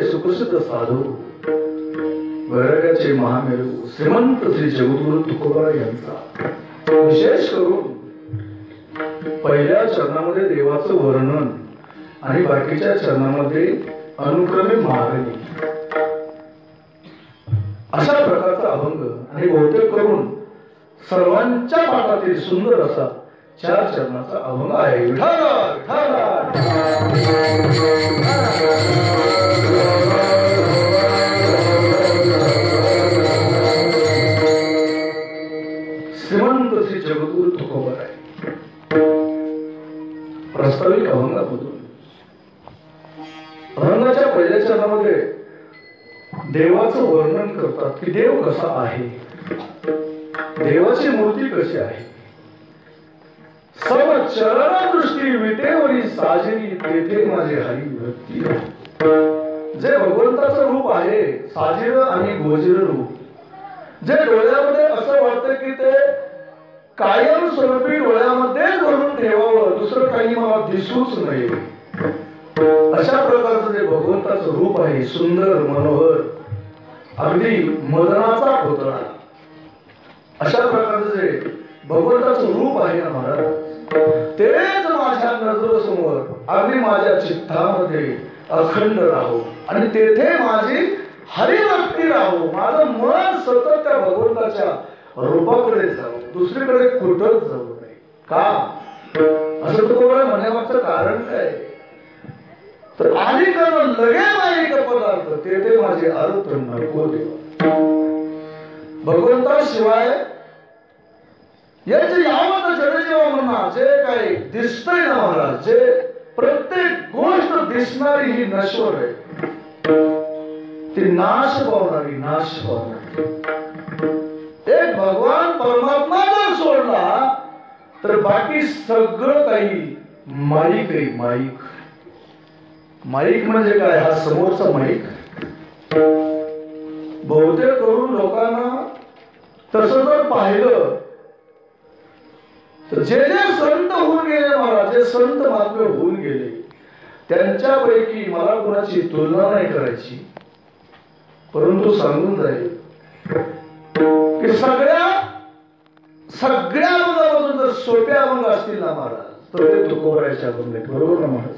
सुप्रसिद्ध साधू वैराग्याचे महामेरू श्रीमंत श्री जगद्गुरु तुकोबा यांचा विशेष करून पहिल्या चरणामध्ये देवाचं वर्णन आणि बाकीच्या चरणामध्ये अनुक्रमे मागणी अशा प्रकारचा अभंग आणि बहुतेक करून सर्वांच्या पाठातील सुंदर असा 4 चरणाचा अभंग आहे. श्रीमंत श्री जगद्गुरु तुकोबा आहे. प्रस्ताविक अभंगामधून अभंगाच्या पहिल्या चरणामध्ये देवाचं वर्णन करतात की देव कसा आहे, देवाची मूर्ती कशी आहे. सर्व चरण दृष्टी विटेवरी साजरी तेथे माझे हरी भक्ती. जे भगवंताचं रूप आहे साजिर आणि गोजिर रूप, जे डोळ्यामध्ये असं वाटतं की ते कायम स्वरूपी डोळ्यामध्येच भरून ठेवावं, दुसरं काही मला दिसूच नये, अशा प्रकारचं जे भगवंताचं रूप आहे सुंदर मनोहर अगदी मदनाचा पुतळा, अशा प्रकारचं जे भगवंताचं रूप आहे ना महाराज, तेच माझ्या नजरेसमोर अगदी माझ्या चित्तामध्ये अखंड राहो आणि तेथे माझी हरिभक्ती राहो. माझं मन सतत त्या भगवंताच्या रूपाकडे जावं, दुसरीकडे कुठंच जाऊ नये. का असं तुकोबा म्हणण्यामागचं कारण काय तर आधी करणं लगे माईक पदार्थ तेथे माझे अर्थ नको देवा. भगवंताशिवाय याचे यावत जडजीवा म्हणा जे काही दिसतंय ना महाराज, जे प्रत्येक गोष्ट दिसणारी ही नश्वर आहे, ती नाश पावणारी नाश पावणारी. एक भगवान परमात्मा जर सोडला तर बाकी सगळं काही माईक आहे. माईक माईक म्हणजे काय, हा समोरचा माईक. बहुतेक करून लोकांना तसं जर पाहिलं तर जे जे संत होऊन गेले महाराज, जे संत महात्मे होऊन गेले त्यांच्यापैकी मला कोणाची तुलना नाही करायची, परंतु सांगून जाईल की सगळ्या अभंगामधून जर सोपे अभंग असतील ना महाराज तर ते तुकोबाचे अभंग आहेत. बरोबर ना महाराज.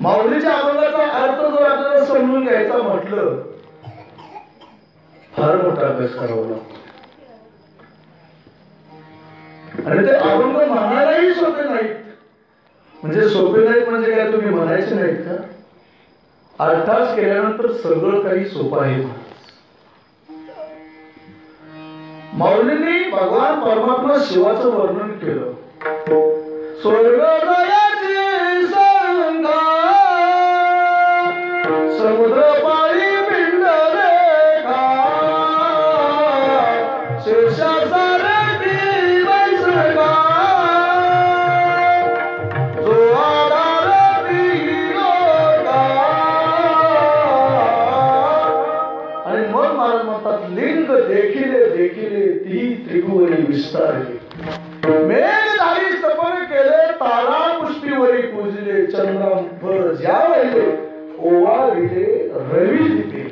माऊलीच्या अभंगाचा अर्थ जर आपल्याला समजून घ्यायचा म्हटलं फार मोठा अभ्यास करावा लागतो आणि ते अभंग म्हणायलाही सोपे नाहीत. म्हणजे सोपे नाहीत म्हणजे काय तुम्ही म्हणायचे नाहीत का? अर्थात केल्यानंतर सगळं काही सोपं आहे. माऊलींनी भगवान परमात्मा शिवाचं वर्णन केलं. स्वर्गदयाची संगा समुद्र पाळी पिंड रेखा शेषासारखी वैसगा जो आधार दिलोगा. आणि मग महाराज म्हणतात लिंग देखिले देखिले ती त्रिभुवनी विस्तारली. मेघधारी स्तपन केले तारा पुष्टीवरी पूजले चंद्रांबर ज्या वहिले ओवाळले रवी दिले.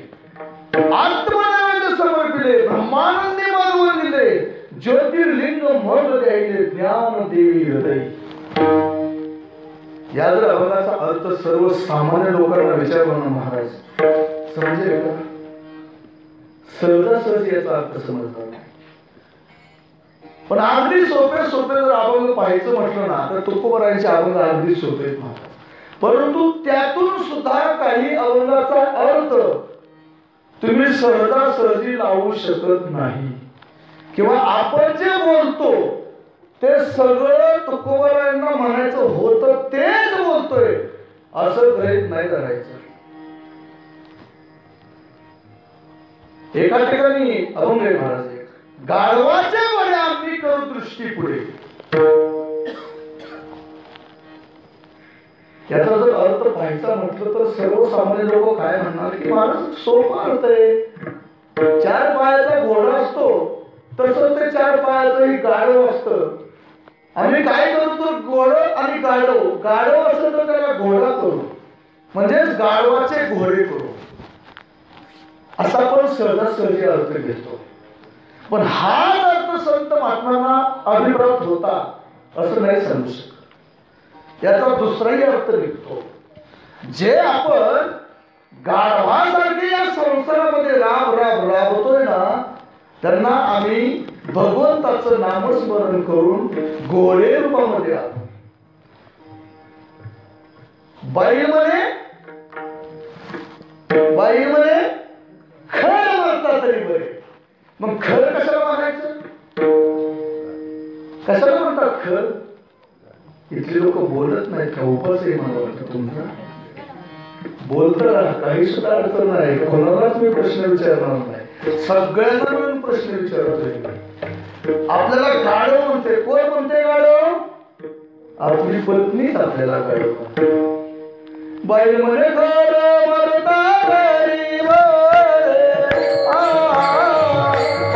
आत्मनैवेद्य समर्पिले ब्रह्मानंदी मानवून दिले ज्योतिर्लिंग मग द्यायले ज्ञान देवी हृदय. या जर अभंगाचा अर्थ सर्वसामान्य लोकांना विचारला ना महाराज समजेल का? सहजासहजी याचा अर्थ समजणार नाही. पण अगदी सोपे सोपे जर अभंग पाहायचं म्हटलं ना तर तुकोबारायांचे अभंग अगदी सोपे परंतु त्यातून सुद्धा काही अभंगाचा अर्थ तुम्ही सहजासहजी लावू शकत नाही किंवा आपण जे बोलतो ते सगळं तुकोबारायांना म्हणायचं होतं तेच बोलतोय असं गृहीत नाही धरायचं. एका ठिकाणी अभंग आहे महाराज, गाढवाचे बरे आम्ही करू दृष्टी पुढे. याचा जर अर्थ पाहायचा म्हटलं तर सर्वसामान्य लोक काय म्हणणार की महाराज सोपा अर्थ आहे. 4 पायाचा घोडा असतो तसं ते 4 पायाचं गाढव असतं. आम्ही काय करतो घोडं आणि गाढव, गाढव असेल तर त्याला घोडा करू म्हणजेच गाढवाचे घोडे करू असा पण सहजासहजी अर्थ घेतो. पण हाच अर्थ संत महात्म्यांना अभिप्रात होता असं नाही समजू शकत. याचा दुसराही अर्थ निघतो. जे आपण गाढवासारखे या संसारामध्ये राबतोय ना त्यांना आम्ही भगवंताचं नामस्मरण करून घोडे रूपामध्ये आलो. बाई म्हणे खर म्हणता तरी बरे. मग खर कशाला म्हणायचं, कशाला म्हणतात खर? इथले लोक बोलत नाहीत का? उपास आहे मला वाटतं तुमचा बोलत राहा, काही सुद्धा अडचण नाही. कोणालाच मी प्रश्न विचारणार नाही, सगळ्यांना मिळून प्रश्न विचारतोय. आपल्याला गाढव म्हणते, कोण म्हणते गाढव? आपली पत्नीच आपल्याला गाढव. बाई म्हणे खरं मरता घरी बरे.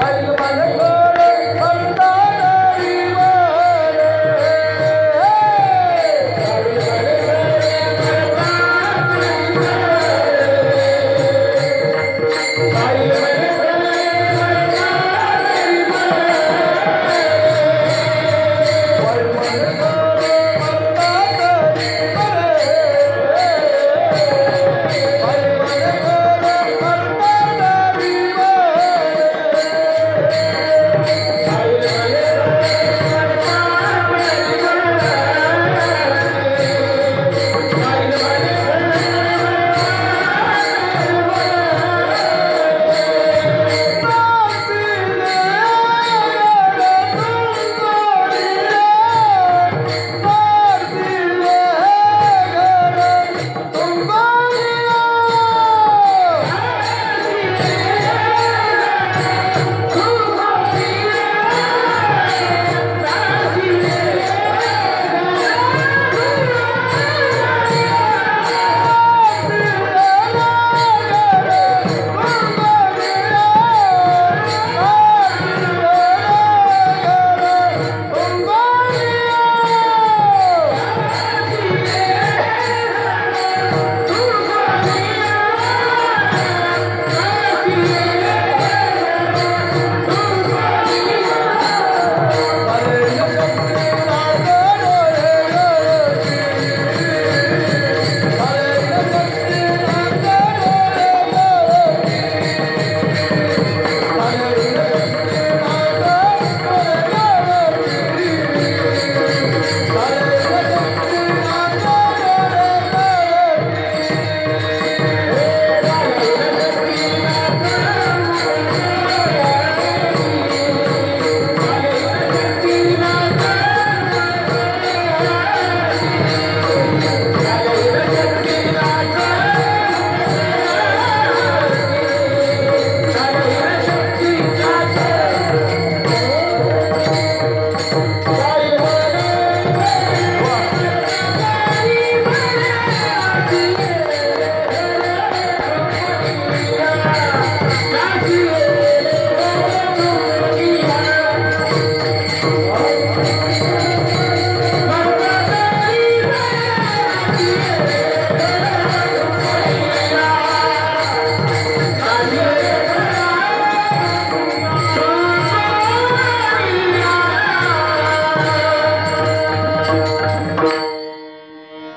बाई म्हणे खरं मरता घरी बरे.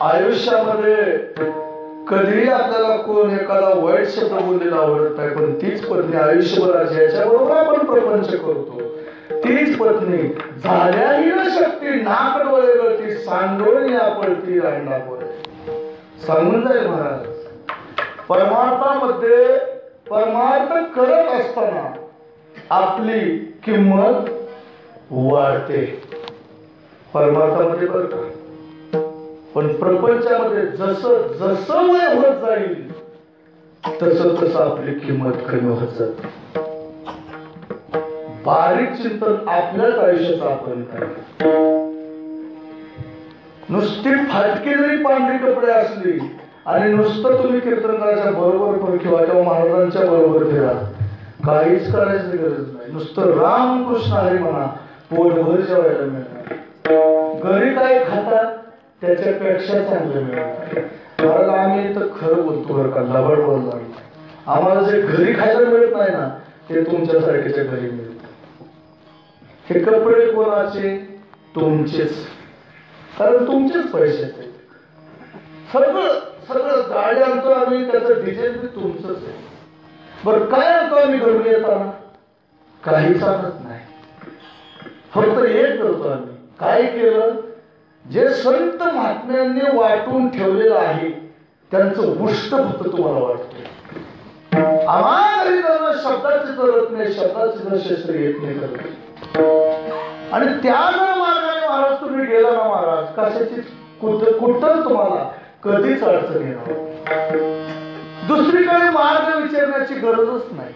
आयुष्यामध्ये कधीही आपल्याला कोण एखादा वाईट शब्द बोललेला आवडत नाही, पण तीच पत्नी आयुष्यभर ज्याच्याबरोबर आपण प्रपंच करतो तीच पत्नी झाल्याही न शक्ती नाक डोळे गळती सांडोळी आपळती रांडा पोरे. सांगून जाईल महाराज. परमार्थामध्ये परमार्थ करत असताना आपली किंमत वाढते. परमार्थामध्ये बरं का. पण प्रपंचामध्ये जसं जसं वय होत जाईल तसं तसं आपली किंमत कमी होत जाते. बारीक चिंतन आपल्याच आयुष्याचं आपण काय. नुसती फाटकी जरी पांढरी कपडे असली आणि नुसतं तुम्ही कीर्तनकाराच्या बरोबर किंवा किंवा महाराजांच्या बरोबर फिरा, काहीच करायची गरज नाही. नुसतं रामकृष्ण हरी म्हणा, पोटभर जेवायला मिळणार. घरी काय खातात त्याच्यापेक्षा चांगलं मिळणार. महाराज आम्ही तर खरं बोलतो बरं का, लबाड बोलणार. आम्हाला जे घरी खायला मिळत नाही ना ते तुमच्यासारख्याच्या घरी मिळत. हे कपडे कोणाचे? तुमचेच. कारण तुमचेच पैसे आहेत. सगळं सगळं गाडी आणतो आम्ही, त्याचं डिझेल बी तुमचंच आहे. बरं काय आणतो आम्ही घरून येताना? काहीच आणत नाही. फक्त एक करतो आम्ही. काय केलं? जे संत महात्म्यांनी वाटून ठेवलेलं आहे त्यांचं उष्ट फक्त तुम्हाला वाटतं. आम्हाला त्यांना शब्दाची जरूरत नाही, शब्दाची जर शस्त्र येत नाही करत. आणि त्या जर मार्गाने महाराज तुम्ही गेला ना महाराज, कशाची कुठंच तुम्हाला कधीच अडचण येणार. दुसरीकडे मार्ग विचारण्याची गरजच नाही.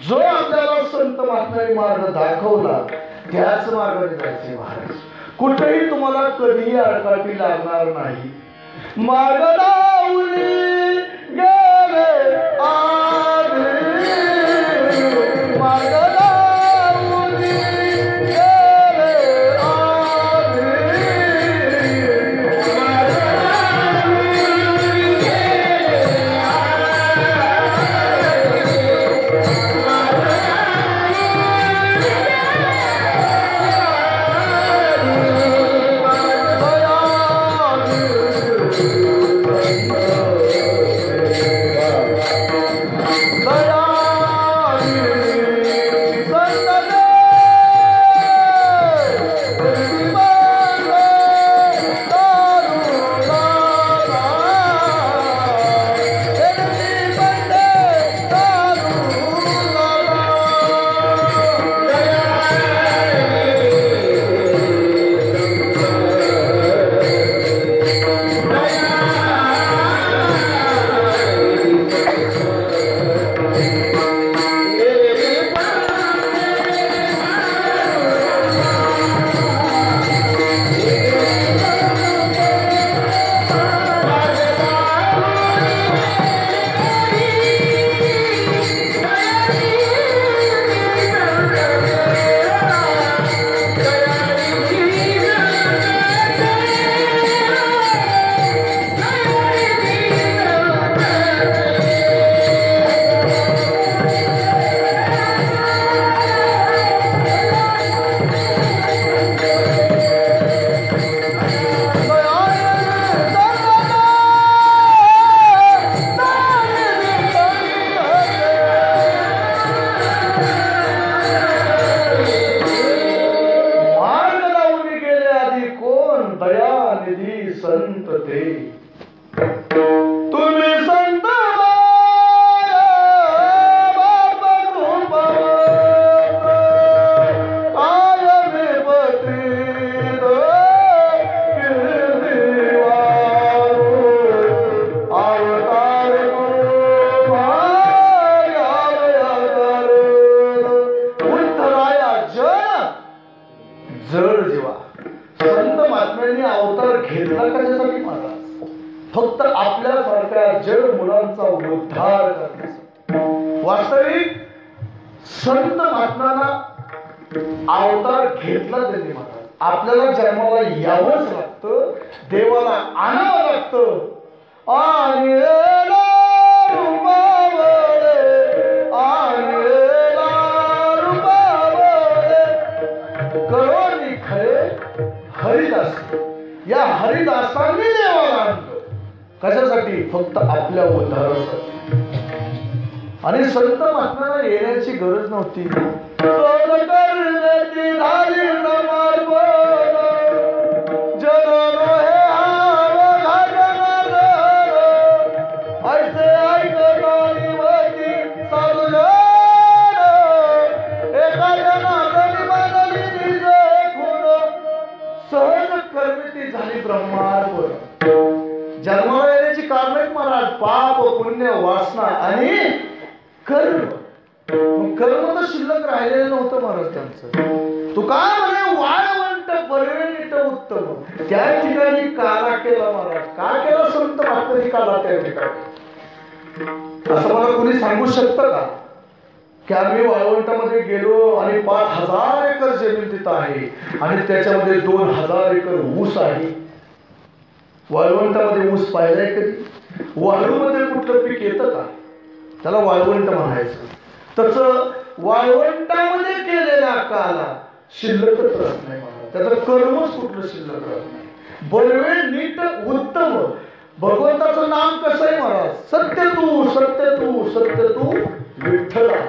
जो आपल्याला संत महात्म्यांनी मार्ग दाखवला त्याच मार्गाने जायचे महाराज. कुठेही तुम्हाला कधीही अडकाठी लागणार नाही. मार्ग दावली गेले आले, मार्ग दावली गेले आले, संत ते तुम्ही संत जड जीवा संत महात्म्यांनी अवतार घेतला कशासाठी महाराज? फक्त आपल्यासारख्या जड मुलांचा उद्धार करण्यासाठी. वास्तविक संत महात्म्यांना अवतार घेतला त्यांनी महाराज. आपल्याला जन्माला यावंच लागतं, देवाला आणावं लागतं. हरिदास या हरिदासांनी देवाला आणलं कशासाठी? फक्त आपल्या उद्धारासाठी. आणि संत महात्म्यांना येण्याची गरज नव्हती. सोन करण्याची झाली समर्पण जनन हे ऐसे ऐकणारी वती साधुजन एका जनार्दनी मानली निज खून सहज कर्मिती झाली ब्रह्मार्पण. जन्माला येण्याची कारण आहेत महाराज पाप पुण्य वासना आणि कर्म. कर्म तर शिल्लक राहिलेलं नव्हतं महाराज त्यांचं. तू काय म्हणे वाळवंट बरवेनीट उत्तम त्या ठिकाणी काला केला महाराज. का केला संत महात्म्यांनी काला त्या ठिकाणी असं मला कोणी सांगू शकतं का की आम्ही वाळवंटामध्ये गेलो आणि 5000 एकर जमीन तिथं आहे आणि त्याच्यामध्ये 2000 एकर ऊस आहे. वाळवंटामध्ये ऊस पाहिलाय कधी? वाळूमध्ये कुठलं पीक येतं का? त्याला वाळवंट म्हणायचं. तसं वाळवंटामध्ये केलेला काला शिल्लकच राहत नाही महाराज. त्याचं कर्मच कुठलं शिल्लक राहत नाही. बळवे नीट उत्तम. भगवंताचं नाम कसं आहे महाराज? सत्य तू सत्य तू सत्य तू विठ्ठला.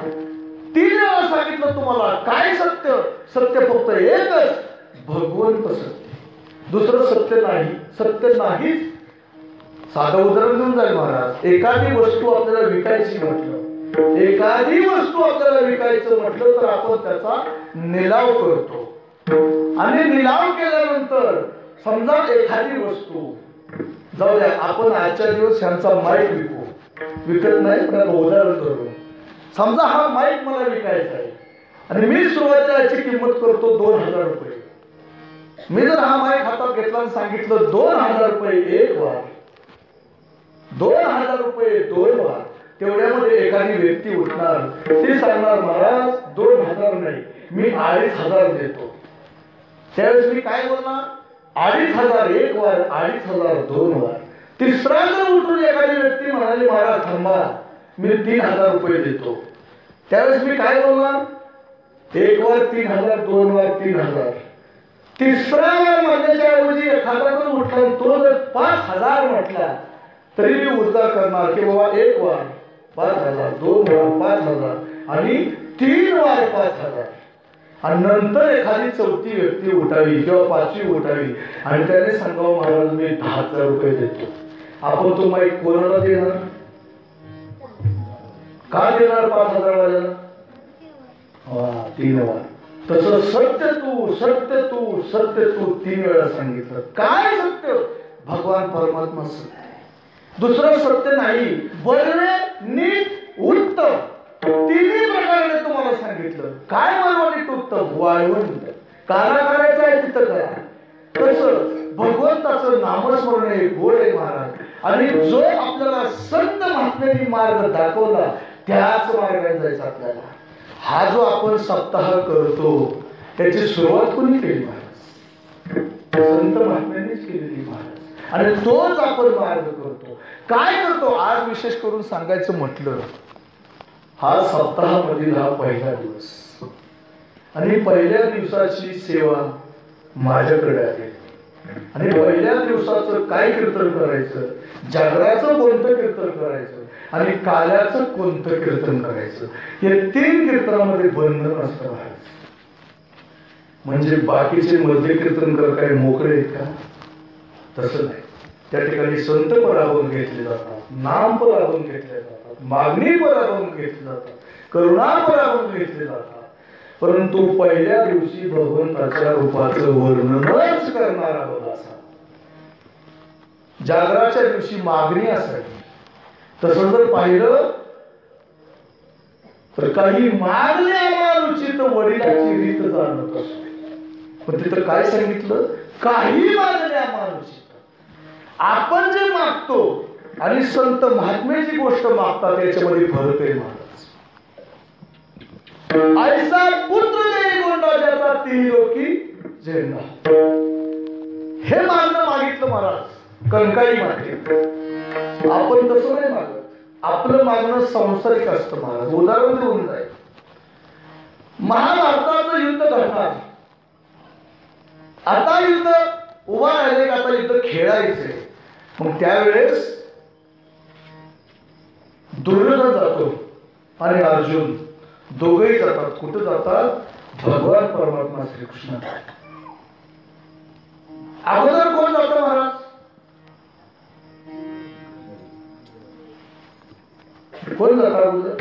3 वेळा सांगितलं तुम्हाला. काय सत्य? सत्य फक्त एकच भगवंत सत्य. दुसरं सत्य नाही. सत्य नाहीच. साधं उदाहरण देऊन जाईल महाराज. एखादी वस्तू आपल्याला विकायची म्हटलं, एखादी वस्तू आपल्याला विकायचं म्हटलं तर आपण त्याचा निलाव करतो आणि निलाव केल्यानंतर समजा एखादी वस्तू जाऊ द्या आपण आजच्या दिवस ह्यांचा माईक विकत नाही पण उदाहरण करू. समजा हा माईक मला विकायचा आहे आणि मी सुरुवातीला याची किंमत करतो 2000 रुपये. मी जर हा माईक हातात घेतला आणि सांगितलं 2000 रुपये एक वार, 2000 रुपये 2 वार, तेवढ्यामध्ये एखादी व्यक्ती उठणार. ती सांगणार महाराज 2000 नाही मी 2500 देतो. त्यावेळेस मी काय बोलणार? 2500 एक वार, 2500 2 वार. तिसरा जर उठून एखादी व्यक्ती म्हणाली महाराज थांबा मी 3000 रुपये देतो. त्यावेळेस मी काय बोलणार? एक वार 3000, 2 वार 3000. तिसरा वार म्हणण्याच्या ऐवजी एखादा जर उठला तो जर 5000 म्हटला तरी मी उद्गार करणार की बाबा एक वार 5000, 2 वार 5000 आणि 3 वार 5000. आणि नंतर एखादी चौथी व्यक्ती उठावी किंवा 5वी उठावी आणि त्याने सांगावं महाराज मी 10,000 रुपये देतो. आपण तो माईक कोणाला देणार? का देणार 5000 वाल्याला? 3 वार. तसं सत्य तू सत्य तू सत्य तू 3 वेळा सांगितलं. काय सत्य? भगवान परमात्मा सत्य. दुसरं सत्य नाही. बळवे नीट उत्तम 3 प्रकारे तुम्हाला सांगितलं. काय बळवे नीट उत्तम? वाळवंट काला करायचा आहे तिथं करा. तसं भगवंताचं नामस्मरण हे गोड आहे महाराज. आणि जो आपल्याला संत महात्म्यांनी मार्ग दाखवला त्याच मार्गाने जायचं आपल्याला. हा जो आपण सप्ताह करतो त्याची सुरुवात कोणी केली महाराज? संत महात्म्यांनीच केलेली महाराज. आणि तोच आपण मार्ग करतो. काय करतो? आज विशेष करून सांगायचं म्हटलं हा सप्ताहामधील हा पहिला दिवस आणि पहिल्या दिवसाची सेवा माझ्याकडे आहे. आणि पहिल्या दिवसाचं काय कीर्तन करायचं, जागराचं कोणतं कीर्तन करायचं आणि काल्याचं कोणतं कीर्तन करायचं, या 3 कीर्तनामध्ये बंधन असतं महाराज. म्हणजे बाकीचे मधले कीर्तनकर काय मोकळे आहेत का? तसं नाही. त्या ठिकाणी संत परावून घेतले जातात, नाम परावून घेतले जातात, मागणी परावून घेतली जातात, करुणा परावून घेतले जातात. परंतु पहिल्या दिवशी भगवंताच्या रूपाचं वर्णनच करणारा असा. जागराच्या दिवशी मागणी असावी. तसं जर पाहिलं तर काही मागण्या मानुचित वडिलाची रीत जाणत असते. पण तिथं काय सांगितलं? काही मागण्या मानुचित. आपण जे मागतो आणि संत महात्म्याची गोष्ट मागतात याच्यामध्ये फरक आहे महाराज. ऐसा पुत्र देई गोंडा ज्याचा 3 लोकी झेंडा. हे मागणं मागितलं महाराज कंकाळी मागे. आपण तसं नाही मागत. आपलं मागणं संसारिक असतं महाराज. उदाहरण देऊन जाईल. महाभारताचं युद्ध घडणार. आता युद्ध उभा राहिले, आता युद्ध खेळायचे. मग त्यावेळेस दुर्योधन जातो आणि अर्जुन दोघेही जातात. कुठं जातात? भगवान परमात्मा श्रीकृष्ण. अगोदर कोण जातं महाराज? कोण जातं अगोदर?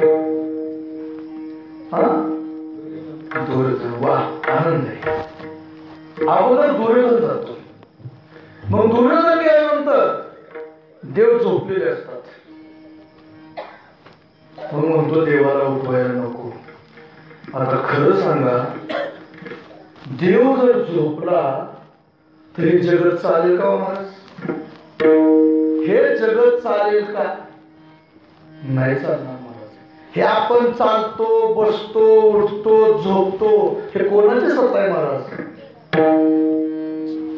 दुर्योधन. वा, आनंद आहे. अगोदर दुर्योधन जातो. मग दुर्योधन गेल्यानंतर देव झोपलेले असतात. मग म्हणतो देवाला उठवायला नको. आता खरं सांगा, देव जर झोपला तरी जगत चालेल का महाराज? हे जगत चालेल का? नाही चालणार महाराज. हे आपण चालतो, बसतो, उठतो, झोपतो, हे कोणाचे सत्ता आहे महाराज?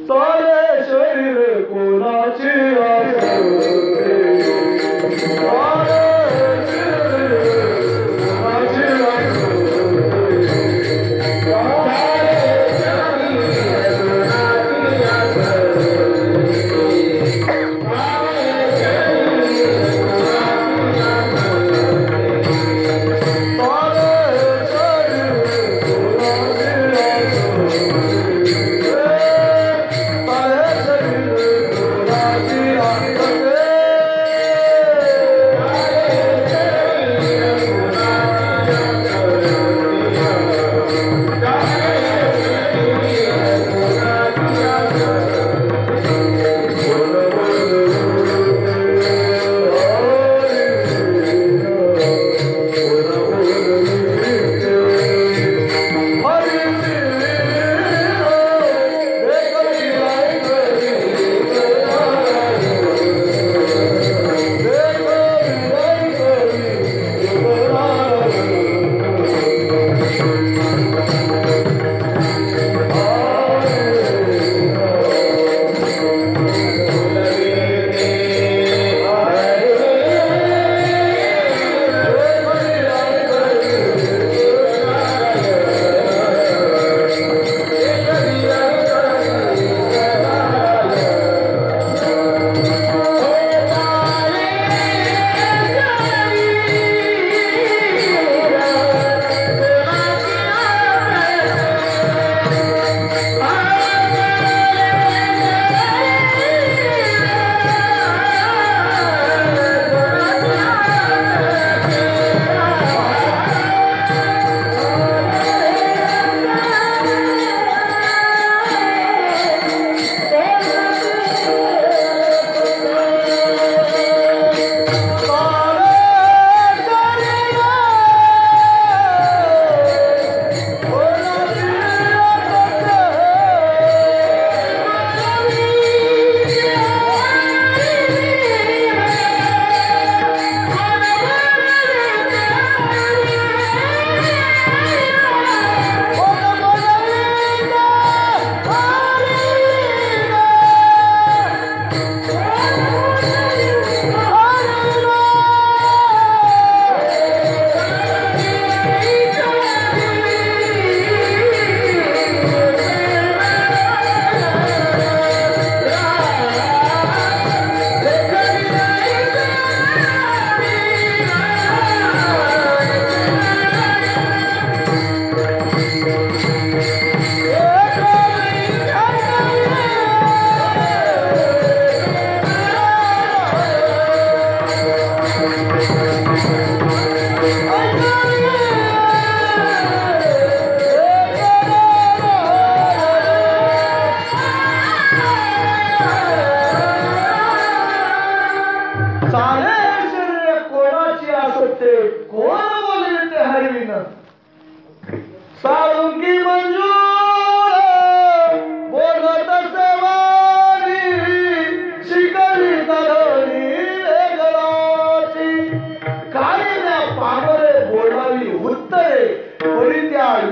चाले शरीर कोणाचे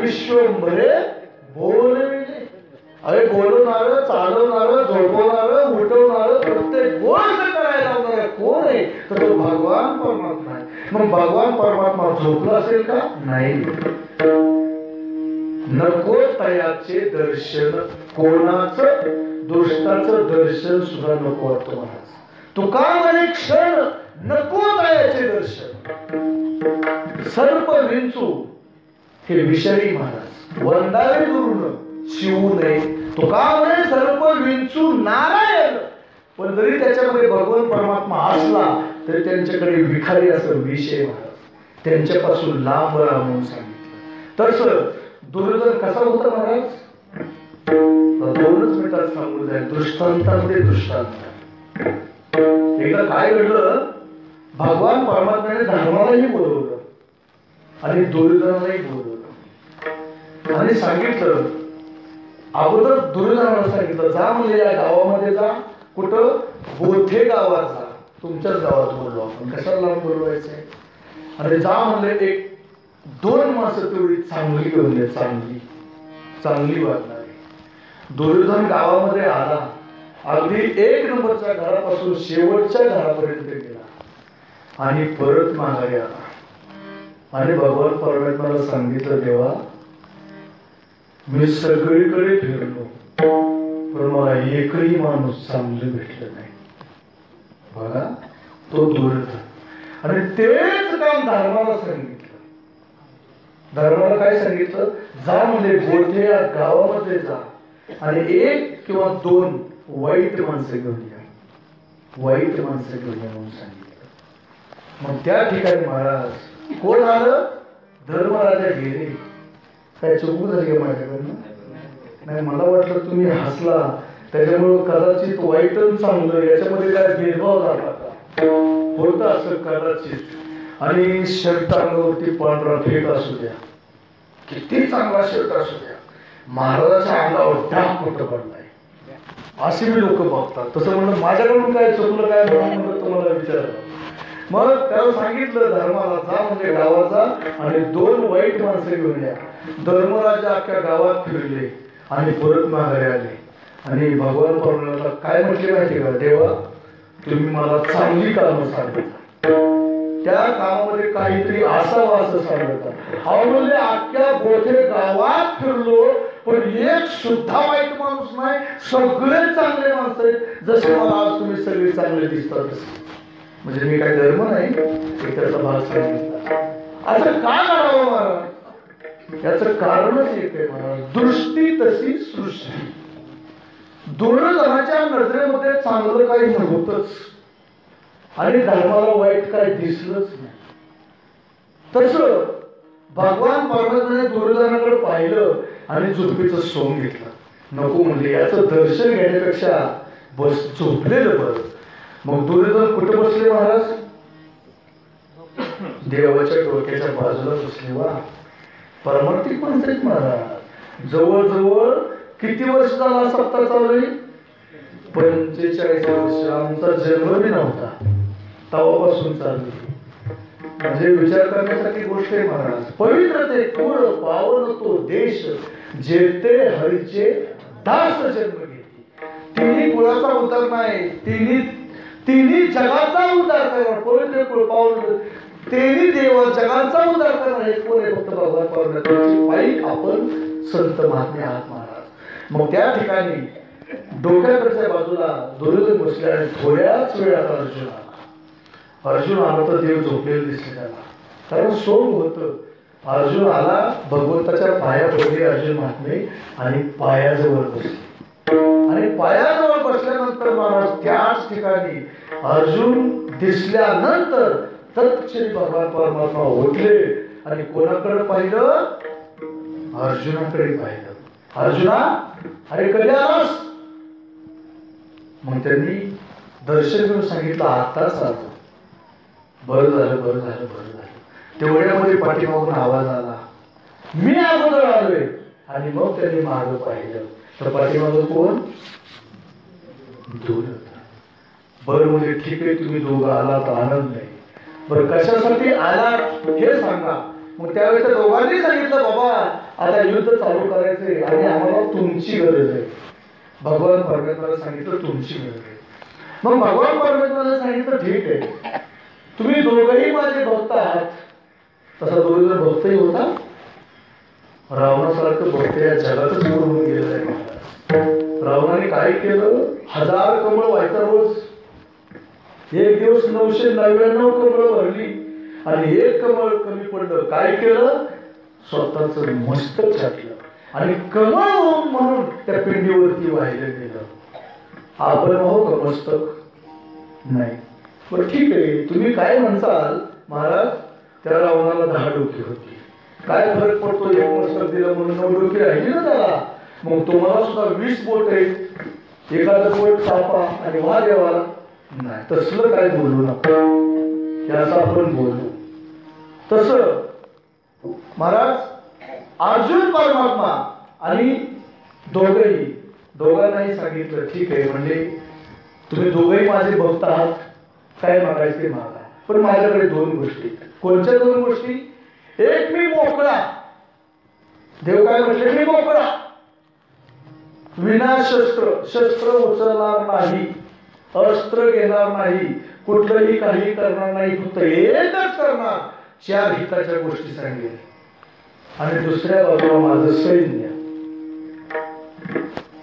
विश्वंभरे बोलविले. अरे बोलवणार, चालवणार, झोपवणार, उठवणार, प्रत्येक गोष्ट करायला लावणार कोण आहे? तर तो भगवान परमात्मा आहे. मग भगवान परमात्मा झोपला असेल का? नाही. नको तयाचे दर्शन, कोणाचं दुष्टाचं दर्शन सुद्धा नको वाटतं महाराज. तुका म्हणे क्षण नको तयाचे दर्शन. सर्प विंचू हे विषयी महाराज वंदावे दुरून शिवू नये. तो का म्हणे सर्व विंचू नारायण, पण जरी त्याच्यामध्ये भगवान परमात्मा असला तरी त्यांच्याकडे विखारी असं विषय महाराज, त्यांच्यापासून लांब राहा म्हणून सांगितलं. तसं दुर्योधन कसा होता महाराज, 2 मिनिटात सांगून जाईल. दृष्टांतामध्ये दृष्टांत. एकदा काय घडलं, भगवान परमात्म्याने धर्मालाही बोलवलं आणि दुर्योधनालाही बोलवलं आणि सांगितलं. अगोदर दुर्योधनाला सांगितलं जा म्हणजे या गावामध्ये जा. कुठं, बोथे गावात जा. तुमच्याच गावात बोललो आपण, कशाला लावून बोलवायचंय. आणि जा म्हणले 1-2 माणसं तेवढी चांगली घेऊन ये, चांगली चांगली वागणारी. दुर्योधन गावामध्ये आला, अगदी 1 नंबरच्या घरापासून शेवटच्या घरापर्यंत गेला आणि परत माघारी आला आणि भगवान परमात्म्याला सांगितलं देवा मी सगळीकडे फिरलो पण मला एकही माणूस चांगलं भेटलं नाही. बघा तो दुर्योधन. आणि तेच काम धर्माला सांगितलं. धर्माला काय सांगितलं, जा म्हणजे बोलते या गावामध्ये जा आणि 1 किंवा 2 वाईट माणसं घेऊन या, वाईट माणसं घेऊन या म्हणून सांगितलं. मग त्या ठिकाणी महाराज कोण आलं, धर्मराजा गेले. काय चुकू झाली का माझ्याकडनं? नाही, मला वाटलं तुम्ही हसला त्याच्यामुळे कदाचित वाईट चांगलं याच्यामध्ये काय भेदभाव झाला का, होतं असं कदाचित. आणि शर्ट अंगावरती पांढरा फेक असू द्या, किती चांगला शर्ट असू द्या, महाराजाच्या अंगावर डाग कुठं पडलाय असे मी लोक बघतात. तसं म्हणलं माझ्याकडून काय चुकलं काय म्हणून तुम्हाला विचारलं. मग त्याला सांगितलं धर्माला जा म्हणजे गावात जा आणि 2 वाईट माणसं घेऊन या. धर्मराजा अख्ख्या गावात फिरले आणि परत माघारी आले आणि भगवान परमात्म्याला काय म्हटले माहिती का, देवा तुम्ही मला चांगली कामं सांगितलं, त्या कामामध्ये काहीतरी असावं असं सांगितलं. म्हणजे अख्ख्या बोथे गावात फिरलो पण एक सुद्धा वाईट माणूस नाही, सगळे चांगले माणसं आहेत, जसे मला आज तुम्ही सगळे चांगले दिसतात. म्हणजे मी काय धर्म नाही त्याचा भाग सांगितला. असं का करावं महाराज, याचं कारणच एक आहे महाराज, दृष्टी तशी सृष्टी. दुर्योधनाच्या नजरेमध्ये चांगलं काही नव्हतंच आणि धर्माला वाईट काही दिसलंच नाही. तसं भगवान परमात्म्याने दुर्योधनाकडे पाहिलं आणि झोपेचं सोंग घेतलं. नको म्हणले याचं दर्शन घेण्यापेक्षा बस झोपलेलं बरं. मग दुर्योधन कुठे बसले महाराज, देवाच्या डोक्याच्या बाजूला बसले. वा परमार्थिक माणसं आहेत महाराज. जवळजवळ किती वर्ष झाला सत्ता चालली, 45 वर्ष. आमचा जन्मही नव्हता तेव्हापासून चालली. म्हणजे विचार करण्यासाठी गोष्ट आहे महाराज. पवित्र ते कुळ पावन तो देश, जेते हरीचे दास जन्म घेते. तिन्ही कुळाचा उद्धार नाही, तिन्ही जगाचा उद्धार करणार. पवित्र कुळ पावन तेही देव जगाचा उद्धार करणार. हे कोण आहे, फक्त भगवान परमात्म्याची पायी आपण संत महात्मे आहात महाराज. मग त्या ठिकाणी डोक्याकडच्या बाजूला दुर्योधन बसले आणि थोड्याच वेळात अर्जुन आला. अर्जुन आला तर देव झोपलेले दिसले त्याला, कारण सोंग होतं. अर्जुन आला, भगवंताच्या पाया पडले अर्जुन महात्मे आणि पायाजवळ बसले. आणि पायाजवळ बसल्यानंतर महाराज त्याच ठिकाणी अर्जुन दिसल्यानंतर तत्क्षणी भगवान परमात्मा उठले आणि कोणाकडे पाहिलं, अर्जुनाकडे पाहिलं. अर्जुना अरे कधी आलास? मग त्यांनी दर्शन घेऊन सांगितलं आताच आलो. बरं झालं बरं झालं बरं झालं. तेवढ्यामध्ये पाठीमागून आवाज आला, मी अगोदर आलोय. आणि मग त्यांनी मागं पाहिलं तर पाठीमागं कोण, दुर्योधन. बरं म्हणजे ठीक आहे तुम्ही दोघं आलात, आनंद नाही. बरं कशासाठी आला हे सांगा. मग त्यावेळेस दोघांनी सांगितलं बाबा आता युद्ध चालू करायचंय आणि आम्हाला तुमची गरज आहे. भगवान परमेश्वराला सांगितलं तुमची गरज आहे. मग भगवान परमेश्वराला सांगितलं ठीक आहे तुम्ही दोघंही माझे भक्त आहात. तसा दुर्योधन भक्तही होता, रावणासारखं भक्त या जगातच होऊन गेलेलं आहे. रावणाने काय केलं, 1000 कमळ व्हायचा रोज. एक दिवस 999 कमळ भरली आणि 1 कमळ कमी पडलं. काय केलं, स्वतःच मस्तक छाटलं आणि कमळ होऊन म्हणून त्या पिंडीवरती वाहिलं गेलं. आपण हो का मस्तक? नाही. बरं ठीक आहे, तुम्ही काय म्हणसाल महाराज, त्या रावणाला 10 डोकी होती, काय फरक पडतो, एक मस्तक दिलं म्हणून 9 डोकी राहिली ना त्याला. मग तुम्हाला सुद्धा 20 बोट आहे, एखादं बोट कापा आणि वा देवाला. नाही, तसलं काय बोलू नका, याचं आपण बोलू. तसं महाराज अर्जुन परमात्मा आणि दोघांनाही सांगितलं ठीक आहे, म्हणजे तुम्ही दोघंही माझे भक्त आहात, काय मागायचे ते मागा, पण माझ्याकडे 2 गोष्टी. कोणत्या 2 गोष्टी? एक, मी मोकळा. देव काय म्हटले? मी मोकळा, विना शस्त्र उचलणार नाही, अस्त्र घेणार नाही, कुठलंही काही करणार नाही, फक्त एकच करणार, 4 हिताच्या गोष्टी सांगितल्या. आणि दुसऱ्या बाजूला माझं सैन्य.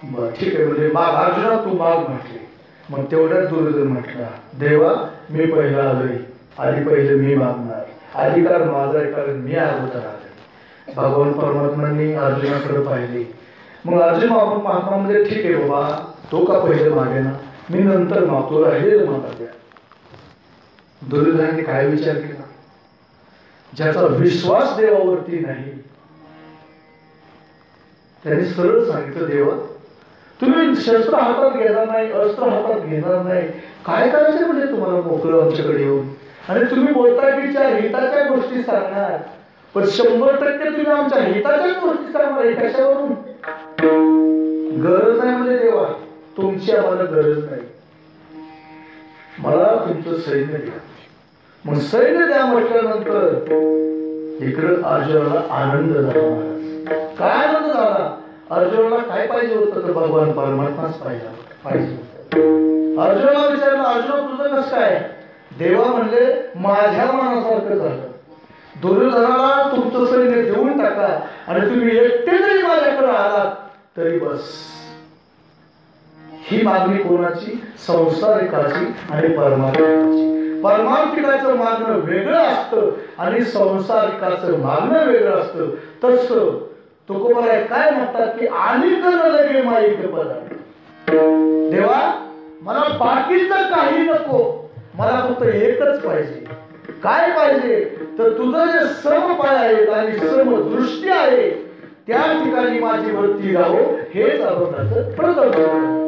बर ठीक आहे, म्हणजे माग अर्जुना तू माग म्हटले. मग तेवढ्यात दुर्योधन म्हटला, देवा मी पहिला आलोय, आधी पहिले मी मागणार, अधिकार माझा आहे, कारण मी अगोदर आले. भगवान परमात्मांनी अर्जुनाकडे पाहिले. मग अर्जुन महात्मा म्हणजे ठीक आहे बाबा, तो का पहिले मागे ना, मी नंतर मागतो, राहिलेलं मला द्या. दुर्योधनाने काय विचार केला? ज्याचा विश्वास देवावरती नाही त्याने सरळ सांगितलं, देवा तुम्ही शस्त्र हातात घेणार नाही, अस्त्र हातात घेणार नाही, काय करायचं म्हणजे तुम्हाला मोकळं आमच्याकडे येऊन, आणि तुम्ही बोलताय की 4 हिताच्या गोष्टी सांगणार, पण 100% तुम्ही आमच्या हिताच्याच गोष्टी सांगणार, कशावरून? गरज नाही म्हणजे देवा, तुमची आम्हाला गरज नाही, मला तुमचं सैन्य द्या. मग सैन्य द्या म्हटल्यानंतर इकडं अर्जुनाला आनंद झाला. काय आनंद झाला? अर्जुनाला काय पाहिजे होतं? तर भगवान परमात्माच पाहिजे होतं. अर्जुनाला विचारलं, अर्जुना तुझं कसं काय? देवा म्हणले, माझ्या मनासारखं झालं. दुर्योधनाला तुमचं सैन्य देऊन टाका आणि तुम्ही एकटे जरी माझ्याकडे आलात तरी बस. ही मागणी कोणाची? संसारिकाची आणि परमार्थिकाची. परमार्थिकाचं मागणं वेगळं असतं आणि संसारिकाचं मागणं वेगळं असतं. तसं तुकोबाराय काय म्हणतात की अनेक लगे माईक पदार्थ. देवा मला बाकीचं काही नको, मला फक्त एकच पाहिजे. काय पाहिजे? तर तुझं जे समपाय आहेत आणि समदृष्टी आहे त्या ठिकाणी माझी वृत्ती राहो, हेच अवताचं प्रदर्शन.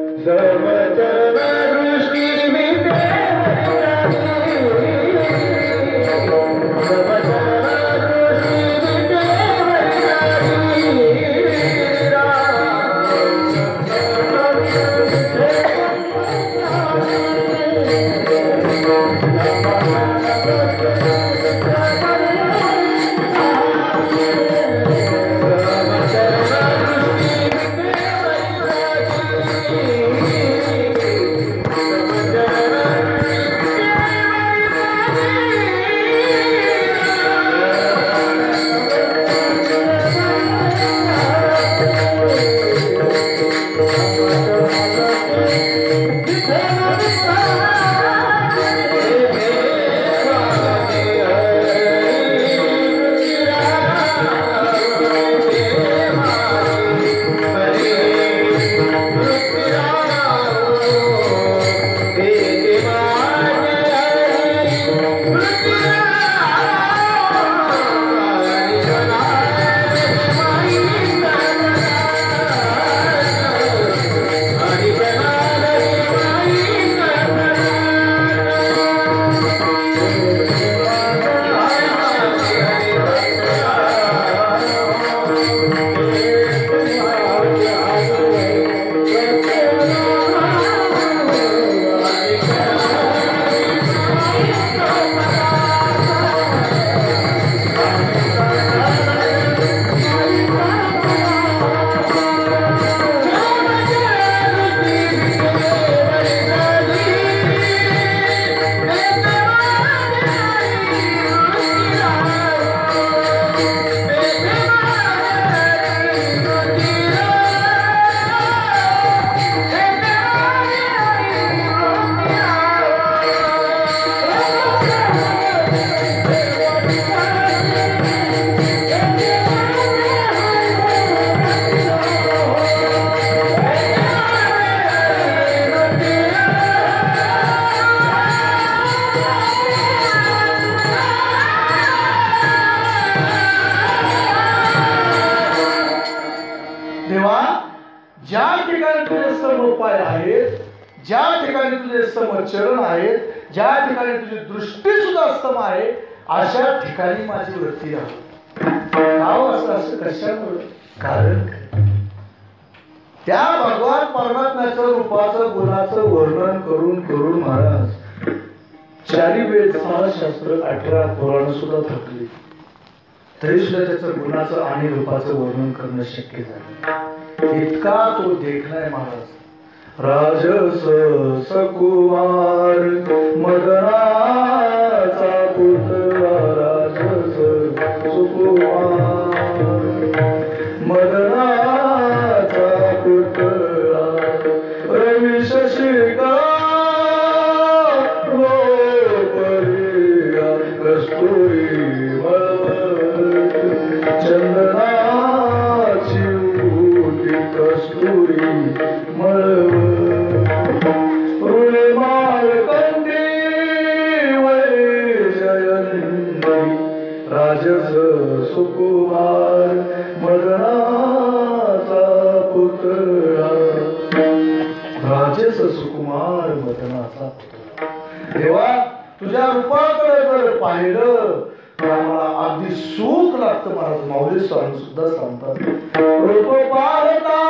ठिकाणी तुझे समचरण आहेत, ज्या ठिकाणी तुझी दृष्टी सुद्धा सम आहे, अशा ठिकाणी माझी वृत्ती आहे. असं कशामुळे? कारण त्या भगवान परमात्म्याचं रूपाचं गुणाचं वर्णन करून करून महाराज 4 वेद 6 शास्त्र 18 पुराण सुद्धा थकली, तरी सुद्धा त्याचं गुणाचं आणि रूपाचं वर्णन करणं शक्य झालं. इतका तो देखलाय महाराज. राजस सकुमार मदनाचा पुतळा, राजस सुकुमार मदनाचा पुतळा, रवी शशिका कस्तुरी चंदनाची उटी कस्तुरी राजस सुकुमार मदनाचा पुतळा, राजस सुकुमार मदनाचा पुतळा. देवा तुझ्या रूपाकडे जर पाहिलं तर आम्हाला अगदी सुख लागतं. महाराज माऊली स्वामी सुद्धा सांगतात, रूप पाहता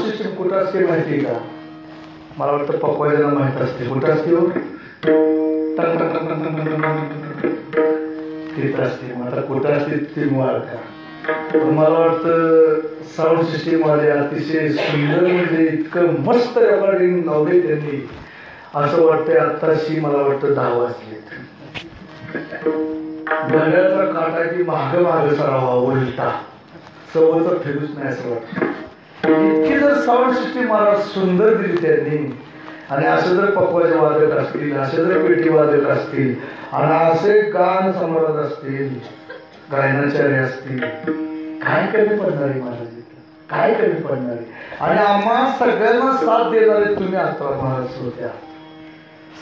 सिस्टम कुठं असते माहिती का? मला वाटतं पप्पाजींना माहित असते. कुठं असते हो? तिथं असते. आता कुठं असते ते मला वाटतं साऊंड सिस्टीम वाले अतिशय सुंदर, म्हणजे इतकं मस्त रेकॉर्डिंग लावले त्यांनी. असं वाटतंय आत्ताशी मला वाटतं 10 वाजलेत. घड्याचा काटाची माग माग सरावा उलटा सवयच फिरूच नाही असं वाटतं. इतकी जर साऊंड सिस्टीम मला सुंदर दिली त्यांनी, आणि असे जर पप्पाचे वादक असतील, असे जर पेटी वादक असतील, आणि असे गान सम्राट असतील, गायनाचार्य असतील, काय कमी पडणार आहे महाराज? काय कमी पडणार आहे? आणि आम्हा सगळ्यांना साथ देणारे तुम्ही आता महाराज होत्या.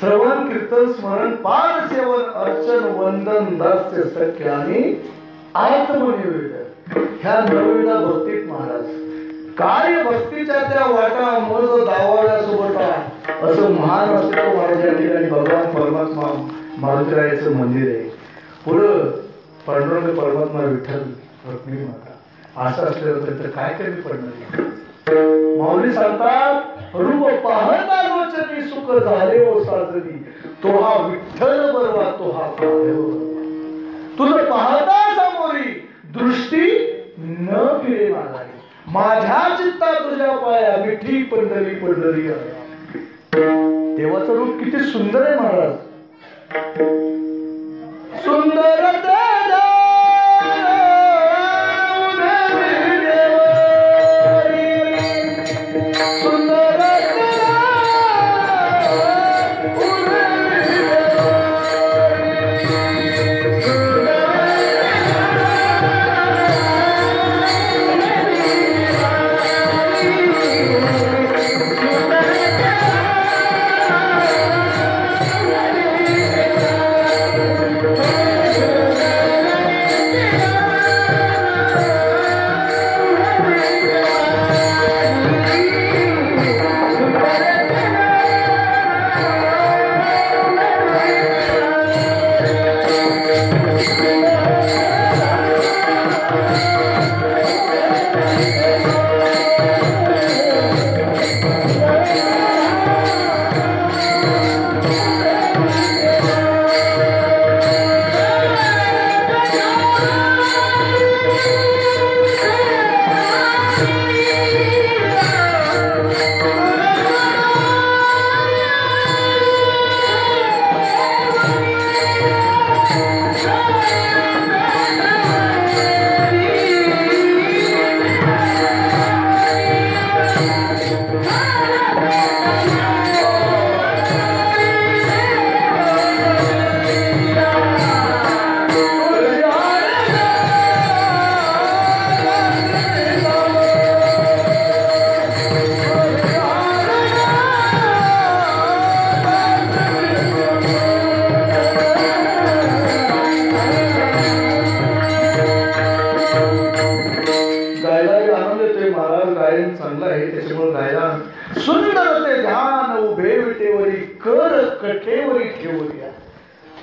श्रवण कीर्तन स्मरण पार सेवन अर्चन वंदन दास्य सख्य आणि आत्मनिवेदन ह्या नवविधा भक्तीत महाराज कार्य भक्तीच्या त्या वाटा मज दावाला सोबत असं महान अस्तित्व महाराज या ठिकाणी भगवान परमात्मा मारुतीरायाचं मंदिर आहे. पुढं पांडुरंग परमात्मा विठ्ठल रुक्मिणी माता असं असल्यावर तर काय कमी पडणार. माऊली सांगतात रूप पाहता लोचनी सुख झाले ओ साजरी तो हा विठ्ठल बरवा तो हा तुझं पाहता समोरी दृष्टी न फिरे मागारी माझ्या चित्ता तुझ्या पाया मिठी पंढरी पंढरी. देवाचं रूप किती सुंदर आहे महाराज. सुंदर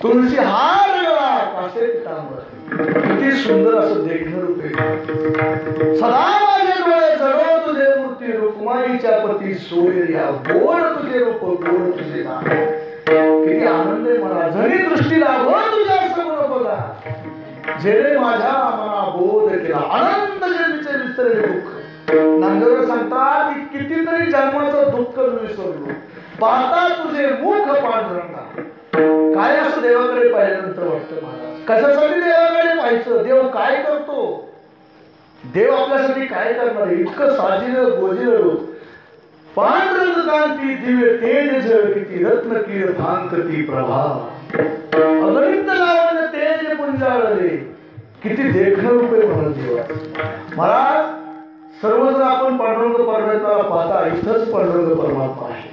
तुळशी हार किती सुंदर असं देखणं रूपे सदा माझे डोळे जगव तुझे मूर्ती रुक्माईच्या पती सोयर्या गोड तुझे रूप गोड तुझे नाम. किती आनंद आहे मला जरी दृष्टी लागो तुझ्या समोर बघा जेणे माझ्या मना बोध केला अनंत जन्मीचे विसरले दुःख. नांदेडकर सांगतात की कितीतरी जन्माचं दुःख विसरलो पाहता तुझे मुख पांढरंगा. काय असं देवाकडे पाहिल्यानंतर वाटतं महाराज कशासाठी देवाकडे पाहायचं. देव काय करतो देव आपल्यासाठी काय करणार आहे. इतकं साजिलं गोजिलं रूप पांढरंग कांती दिव्य तेज जळ किती रत्न किर भांकती प्रभा अगणित लावण्य तेज पुंजाळले किती देखणं रूपे म्हणून देवा. महाराज सर्व जर आपण पांडुरंग परमात्म्याला पाहता इथंच पांडुरंग परमात्मा आहे.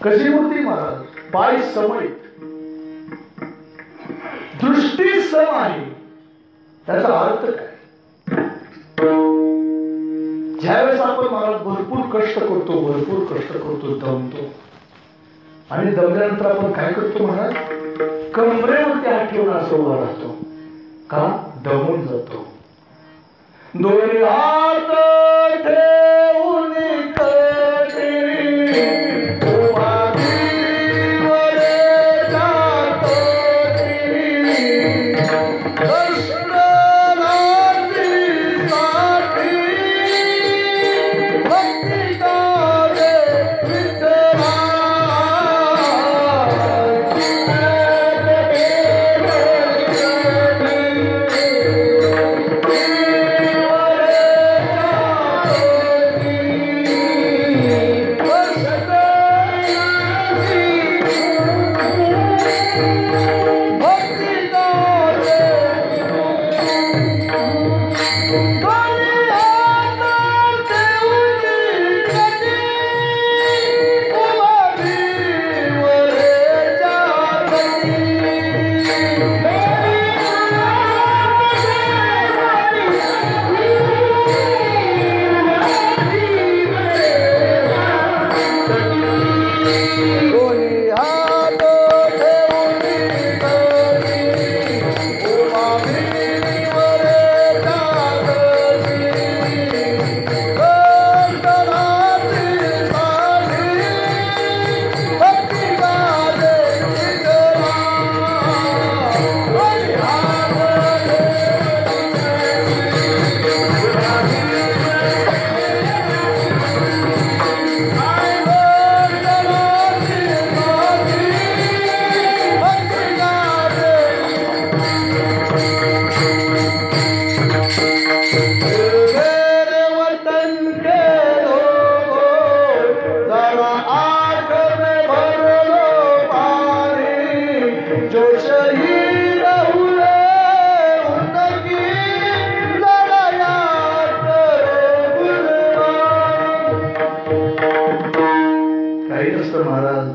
कशी मूर्ती महाराज पाय समय दृष्टी सम आहे. त्याचा अर्थ काय. ज्यावेळेस आपण महाराज भरपूर कष्ट करतो दमतो आणि दमल्यानंतर आपण काय करतो महाराज कमरेवरती हात ठेवून असं उभा राहतो का दमून जातो. दोन्ही हात ठेवून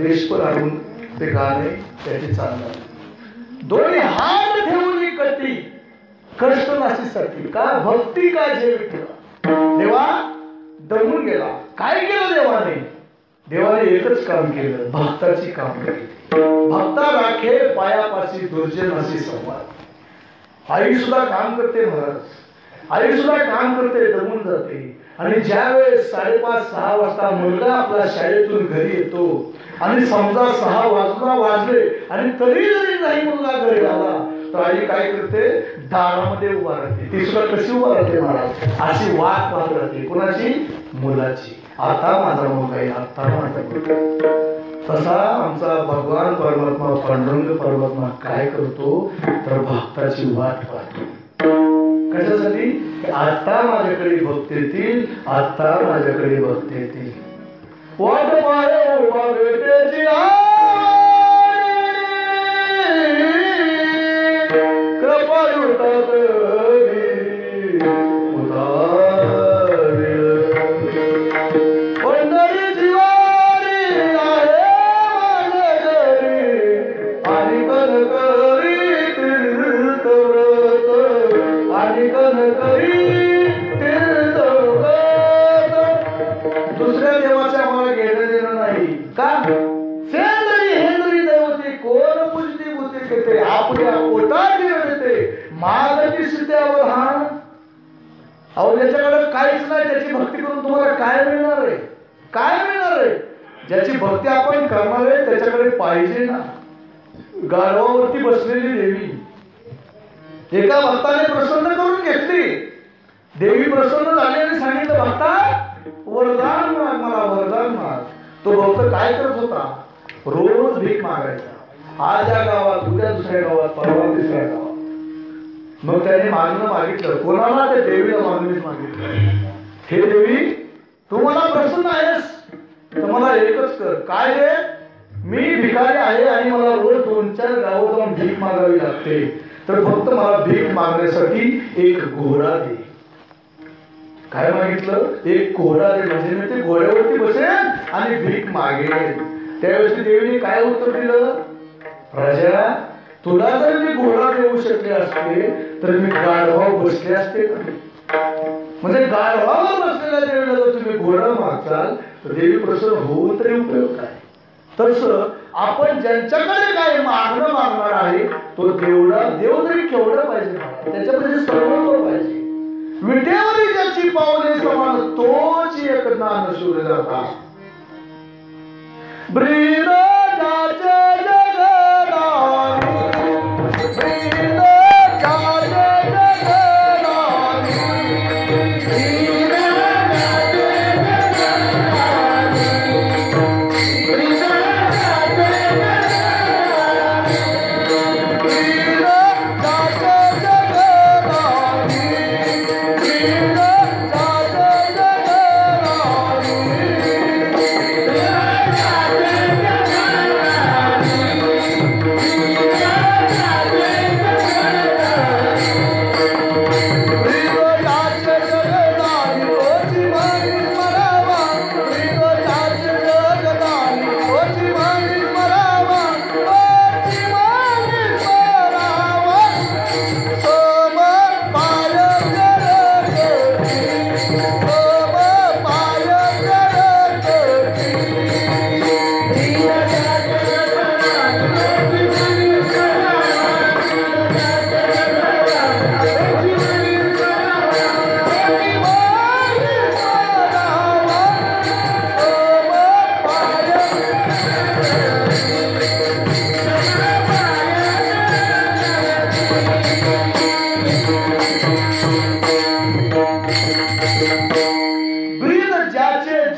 द्वेष पण आणून ते गाणे त्याची चालणार. दोन्ही हात ठेवली कटी कष्ट नाशीसाठी का भक्ती का जे विठ्ठला. देवा दमून गेला. काय केलं देवाने? देवाने एकच काम केलं, भक्ताची काम केली. भक्ता राखे पायापाशी दुर्जनाशी संवाद. आई सुद्धा काम करते महाराज, आई सुद्धा काम करते, दमून जाते. आणि ज्यावेळेस 5:30-6 वाजता मुलगा आपल्या शाळेतून घरी येतो आणि समजा 6 वाजले आणि तरी जरी नाही मुलगा घरी आला तर आई काय करते? दारामध्ये उभा राहते. ती सुद्धा कशी उभा राहते महाराज? अशी वाट पाहत राहते. कोणाची? मुलाची. आता माझा मुलगा येईल, आता माझा मुलगा. तसा आमचा भगवान परमात्मा पांडुरंग परमात्मा काय करतो तर भक्ताची वाट पाहतो. कशासाठी? आता माझ्याकडे भक्त येतील, आता माझ्याकडे भक्त येतील. वाट पाहे उभा भेटेची कृपाळू पंढरी जिवारी आहे माझ्या घरी आणि कनकरी तीर्थव्रत आणि कनकरी तीर्थव्रत. दुसऱ्या देवाच्या मला घेणं देणं नाही. का? सेंद्री हेंद्री देवते कोण पूजती बुद्धी घेते आपल्या पोटात देते मागती सिद्ध्यावर हा. अहो ज्याच्याकडे काहीच नाही त्याची भक्ती करून तुम्हाला काय मिळणार आहे? काय मिळणार आहे? ज्याची भक्ती आपण करणार आहे त्याच्याकडे पाहिजे ना. गाढवावरती बसलेली देवी एका भक्ताने प्रसन्न करून घेतली. देवी प्रसन्न झाली आणि सांगितलं भक्ता वरदान माग, मला वरदान माग. तो भक्त काय करत होता? रोज भीक मागायचा. आज या गावात, उद्या दुसऱ्या गावात, परवा तिसऱ्या गावात. मग त्याने मागणं मागितलं. कोणाला? त्या देवीला मागणीच मागितलं. हे देवी तू मला प्रसन्न आहेस तर मला एकच कर. काय रे? मी भिकारी आहे आणि मला रोज 2-4 गावं जाऊन भीक मागावी लागते, तर फक्त मला भीक मागण्यासाठी एक घोडा दे. काय मागितलं? एक घोडा दे, म्हणजे मी ते घोड्यावरती बसेन आणि भीक मागेन. त्यावेळेस देवीने काय उत्तर दिलं? राजा तुला जर मी घोडा देऊ शकले असते तर मी गाढवावर बसले असते का? म्हणजे गाढवावर बसलेल्या देवीला जर तुम्ही घोडा मागताल तर देवी प्रसन्न होऊन तरी उपयोग काय? तसं आपण ज्यांच्याकडे काय मागणं मागणार आहे तो देव तरी केवढा पाहिजे, त्याच्यामध्ये सर्वत्व पाहिजे. विटेवरी ज्याची पावले समान तोच एक ज्ञानशूर जाता. ब्रीदाचे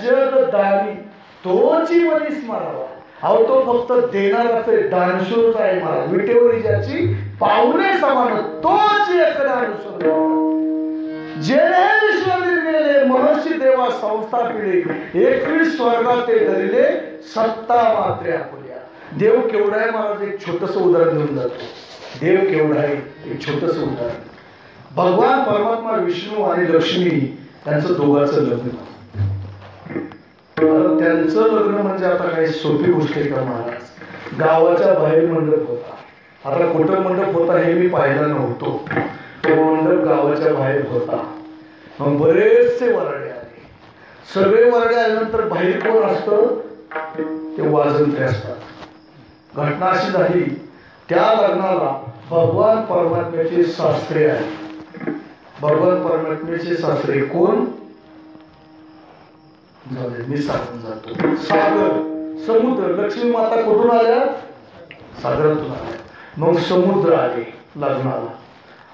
जगदानी अहो तो फक्त देणाराच आहे, दानशूरच आहे महाराज. विटेवरी ज्याची पावले समान तोच एक दानशूर. जेणे विश्ववीर गेले महर्षी देवा संस्था पिढे 21 स्वर्गात ते धरिले सत्ता मात्रे आपल्या. देव केवढा आहे महाराज? एक छोटस उदाहरण देऊन जातो. देव केवढा आहे एक छोटस उदाहरण. भगवान परमात्मा विष्णू आणि लक्ष्मी त्यांचं दोघांचं लग्न. त्यांचं लग्न म्हणजे आता काही सोपी गोष्ट आहे का महाराज? गावाच्या बाहेर मंडप होता. आता कुठं मंडप होता हे मी पाहिला नव्हतो. तो मंडप गावाच्या बाहेर होता. मग बरेचसे वराडे आले. सगळे वराडे आल्यानंतर बाहेर कोण असतं? ते वाजंत्री असतात. घटना अशी झाली, त्या लग्नाला भगवान परमात्म्याचे सासरे आहे. भगवान परमात्म्याचे सासरे कोण? मी सांगून जातो. सागर, समुद्र. लक्ष्मी माता कुठून आल्या? सागरातून आल्या. मग समुद्र आले लग्नाला.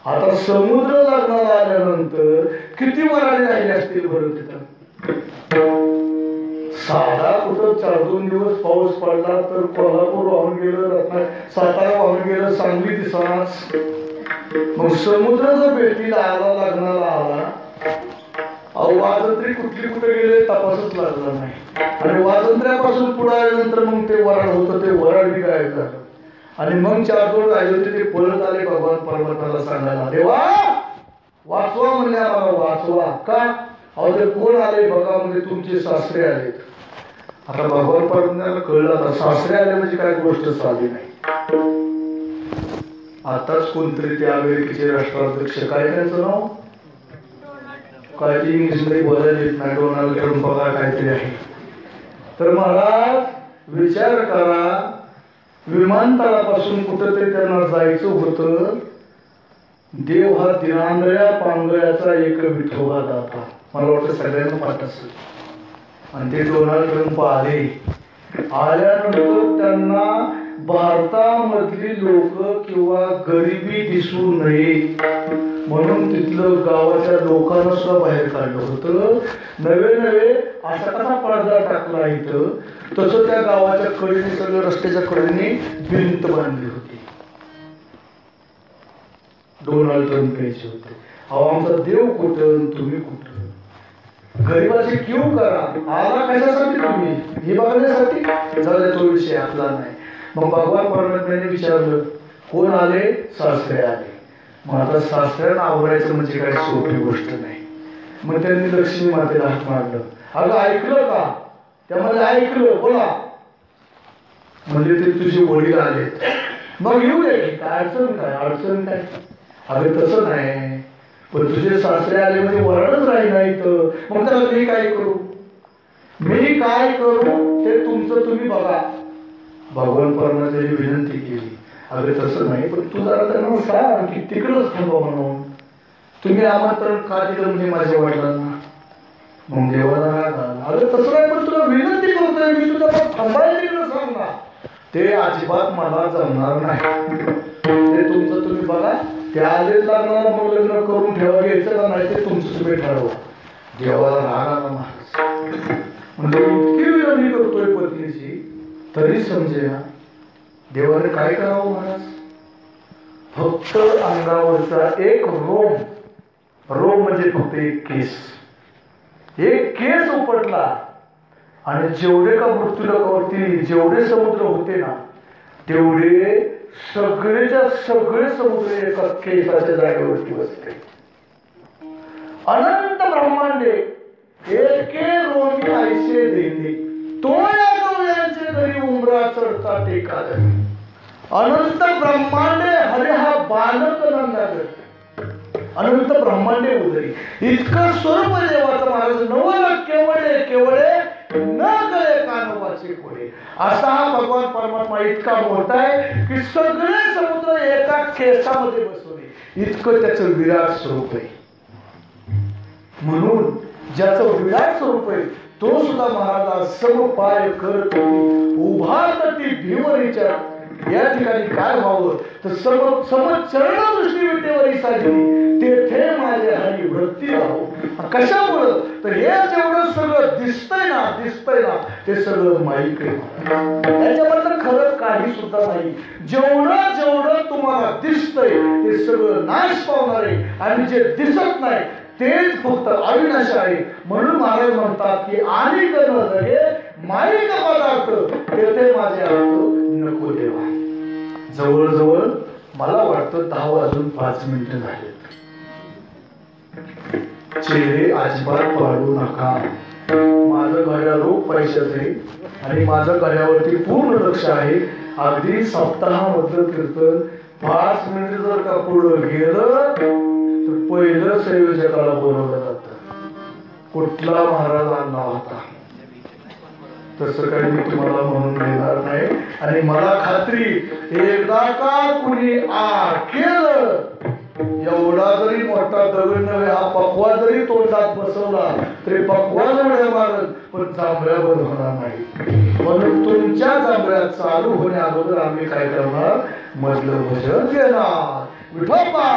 आता समुद्र लग्नाला आल्यानंतर किती वराडे राहिले असतील बरं तिथं? साधा कुठं 4-2 दिवस पाऊस पडला तर कोल्हापूर वाहून गेलं, सातारा वाहून गेलं, सांगली दिसणारच. मग समुद्र जर भेटीला आला, लग्नाला आला, वाजंत्री कुठली कुठे गेले तपासच लागला नाही. आणि वाजंत्र्यापासून पुढे आल्यानंतर मग ते वराड होतं, ते वराड बी काय झालं. आणि मग 4 राहिले होते, ते पळत आले भगवान परमात्म्याला सांगायला, देवा वाचवा म्हणले, आम्हाला वाचवा. का? अहो ते कोण आले बघा, म्हणजे तुमचे सासरे आले. आता भगवान परमात्म्याला कळलं, आता सासरे आले म्हणजे काय गोष्ट साधी नाही. आताच कोणतरी ते अमेरिकेचे राष्ट्राध्यक्ष, काय त्यांचं नाव, काय ते इंग्लिशमध्ये बोलायला येत नाही, डोनाल्ड ट्रम्प बघा काहीतरी आहे. तर महाराज विचार करा, विमानतळापासून कुठंतरी त्यांना जायचं होतं. देव हा दिनांगळ्या पांगळ्याचा एक विठोबा दाता, मला वाटतं सगळ्यांना पाठ असेल. आणि ते डोनाल्ड ट्रम्प आले. आल्यानंतर त्यांना भारतामधली लोक किंवा गरिबी दिसू नये म्हणून तिथलं गावाच्या लोकांना सुद्धा बाहेर काढलं होतं. नवे नवे असा कसा पडदा टाकला इथं, तसं त्या गावाच्या कडेने, सगळ्या रस्त्याच्या कडेने भिंत बांधली होती. डोनाल्ड ट्रम्प यायचे होते, अहो आमचा देव कुठं, तुम्ही कुठं? गरीबाची क्यू करा, आला कशासाठी तुम्ही? हे बघण्यासाठी. झालं, तो विषय आपला नाही. मग भगवान परमात्म्याने विचारलं, कोण आले? सासरे आले. मग आता सासऱ्यांना आवरायचं म्हणजे काही सोपी गोष्ट नाही. मग त्यांनी लक्ष्मी मातेला हात मारलं. अगं ऐकलं का? त्यामध्ये ऐकलं, बोला. म्हणजे ते तुझे वडील आले, मग येऊ दे, काय अडचण, काय अडचण काय? अगं तसं नाही, पण तुझे सासरे आले म्हणजे वराडच राही नाही तर मग त्याला मी काय करू? मी काय करू ते तुमचं तुम्ही बघा. भगवान परमात्म्याने विनंती केली, अगं तसं नाही, पण तू जरा त्यांना सांग की तिकडच थांबा म्हणून. तुम्ही आमंत्रण का दिलं म्हणजे माझ्या वडिलांना? मग देवाला राग आला, अगं तसं नाही, पण तुला विनंती करतोय मी, तुझ्या थांबायला तिकडं सांग ना. ते अजिबात मला जमणार नाही, ते तुमचं तुम्ही बघा. ते आलेच लागणार, मग लग्न करून ठेवा, घ्यायचं का नाही ते तुमचं तुम्ही ठरवा. देवाला राग आला महाराज. म्हणजे इतकी विनंती करतोय पत्नीची तरी समजेना. देवाने काय करावं महाराज? फक्त अंगावरचा एक रोम, रोम म्हणजे फक्त एक केस, एक केस उपटला आणि जेवढे का मृत्यूलोकावरती जेवढे समुद्र होते ना, तेवढे सगळेच्या सगळे समुद्र एका केसाच्या जागेवरती बसते. अनंत ब्रह्मांडे एके रोमी ऐसे देते, तो या गवळ्यांचे घरी उमरा चढता टेका धरी. अनंत ब्रह्मांडे हरे हा बालक नंदा करते, अनंत ब्रह्मांडे उदरी. इतकं स्वरूप देवाचं महाराज. नवल केवळे केवळे न गळे कानवाचे कोडे. असा हा भगवान परमात्मा इतका मोठा आहे की सगळे समुद्र एका केसामध्ये बसवले, इतकं त्याचं विराट स्वरूप आहे. म्हणून ज्याचं विराट स्वरूप आहे तो सुद्धा महाराज सम पाय करत उभा तटी भीमरीच्या या ठिकाणी काय व्हावं तर समचरण दृष्टी विटेवरी साजली तेथे माझे हरी वृत्ती राहो. कशामुळं तर हे जेवढं सगळं दिसतंय ना ते सगळं माईक आहे. त्याच्याबद्दल खरं काही सुद्धा नाही. जेवढं जेवढं तुम्हाला दिसतंय ते सगळं नाश पावणार आहे आणि जे दिसत नाही तेच फक्त अविनाश आहे. म्हणून महाराज म्हणतात की आणि न जगे माईक पदार्थ तेथे माझे अर्थ नको देवा. जवळजवळ मला वाटतं 10 वाजून 5 मिनिटं झालेत. चेहरे अजिबात पाडू नका. माझं घड्याळ रोख पैशाचं आहे आणि माझं घड्यावरती पूर्ण लक्ष आहे. अगदी सप्ताहामधलं कीर्तन 5 मिनिट जर का पुढं गेलं तर पहिलं संयोजकाला बोलवलं जातं. कुठला महाराज आणला होता तसं काही मी तुम्हाला म्हणून देणार नाही. आणि मला खात्री एकदा का कुणी केलं एवढा जरी मोठा दगड नव्हे हा पकवा जरी तोंडात बसवला तरी पकवा जवळ मारत पण जांभळ्या बंद होणार नाही. म्हणून तुमच्या जांभळ्या चालू होण्या अगोदर आम्ही काय करणार मधलं भजन घेणार. विठोबा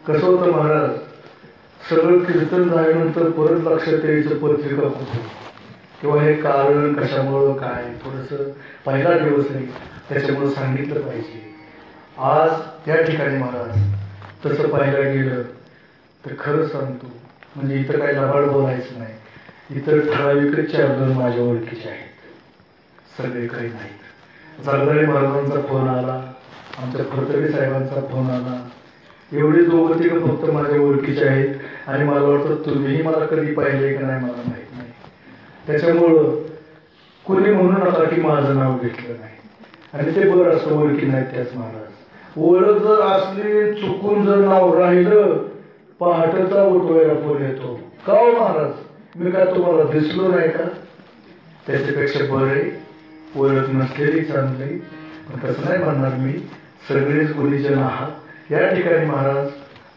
कसं होतं महाराज सगळं कीर्तन झाल्यानंतर परत लक्षात यायचं पत्रिका कुठे किंवा हे कारण कशामुळं काय थोडंसं पहिला दिवस आहे त्याच्यामुळं सांगितलं पाहिजे. आज या ठिकाणी महाराज तसं पाहायला गेलं तर खरं सांगतो म्हणजे इथं काही लबाड बोलायचं नाही. इतर ठराविक 4 जण माझ्या ओळखीचे आहेत, सगळे काही नाहीत. जागदाळे महाराजांचा फोन आला, आमच्या फडतरे साहेबांचा फोन आला, एवढे 2-3 फक्त माझ्या ओळखीचे आहेत. आणि मला वाटतं तुम्हीही मला कधी पाहिले का नाही मला माहित नाही. त्याच्यामुळं कोणी म्हणू नका की माझं नाव घेतलं नाही. आणि ते बरं असं ओळखी नाही त्याच महाराज. ओळख जर असली चुकून जर नाव राहिलं पहाटेचा उठवायला फोन येतो का हो महाराज मी काय तुम्हाला दिसलो नाही का. त्याच्यापेक्षा बरं आहे ओळख नसलेली चांगली. पण तसं नाही म्हणणार मी, सगळेच गुणीजन आहात. या ठिकाणी महाराज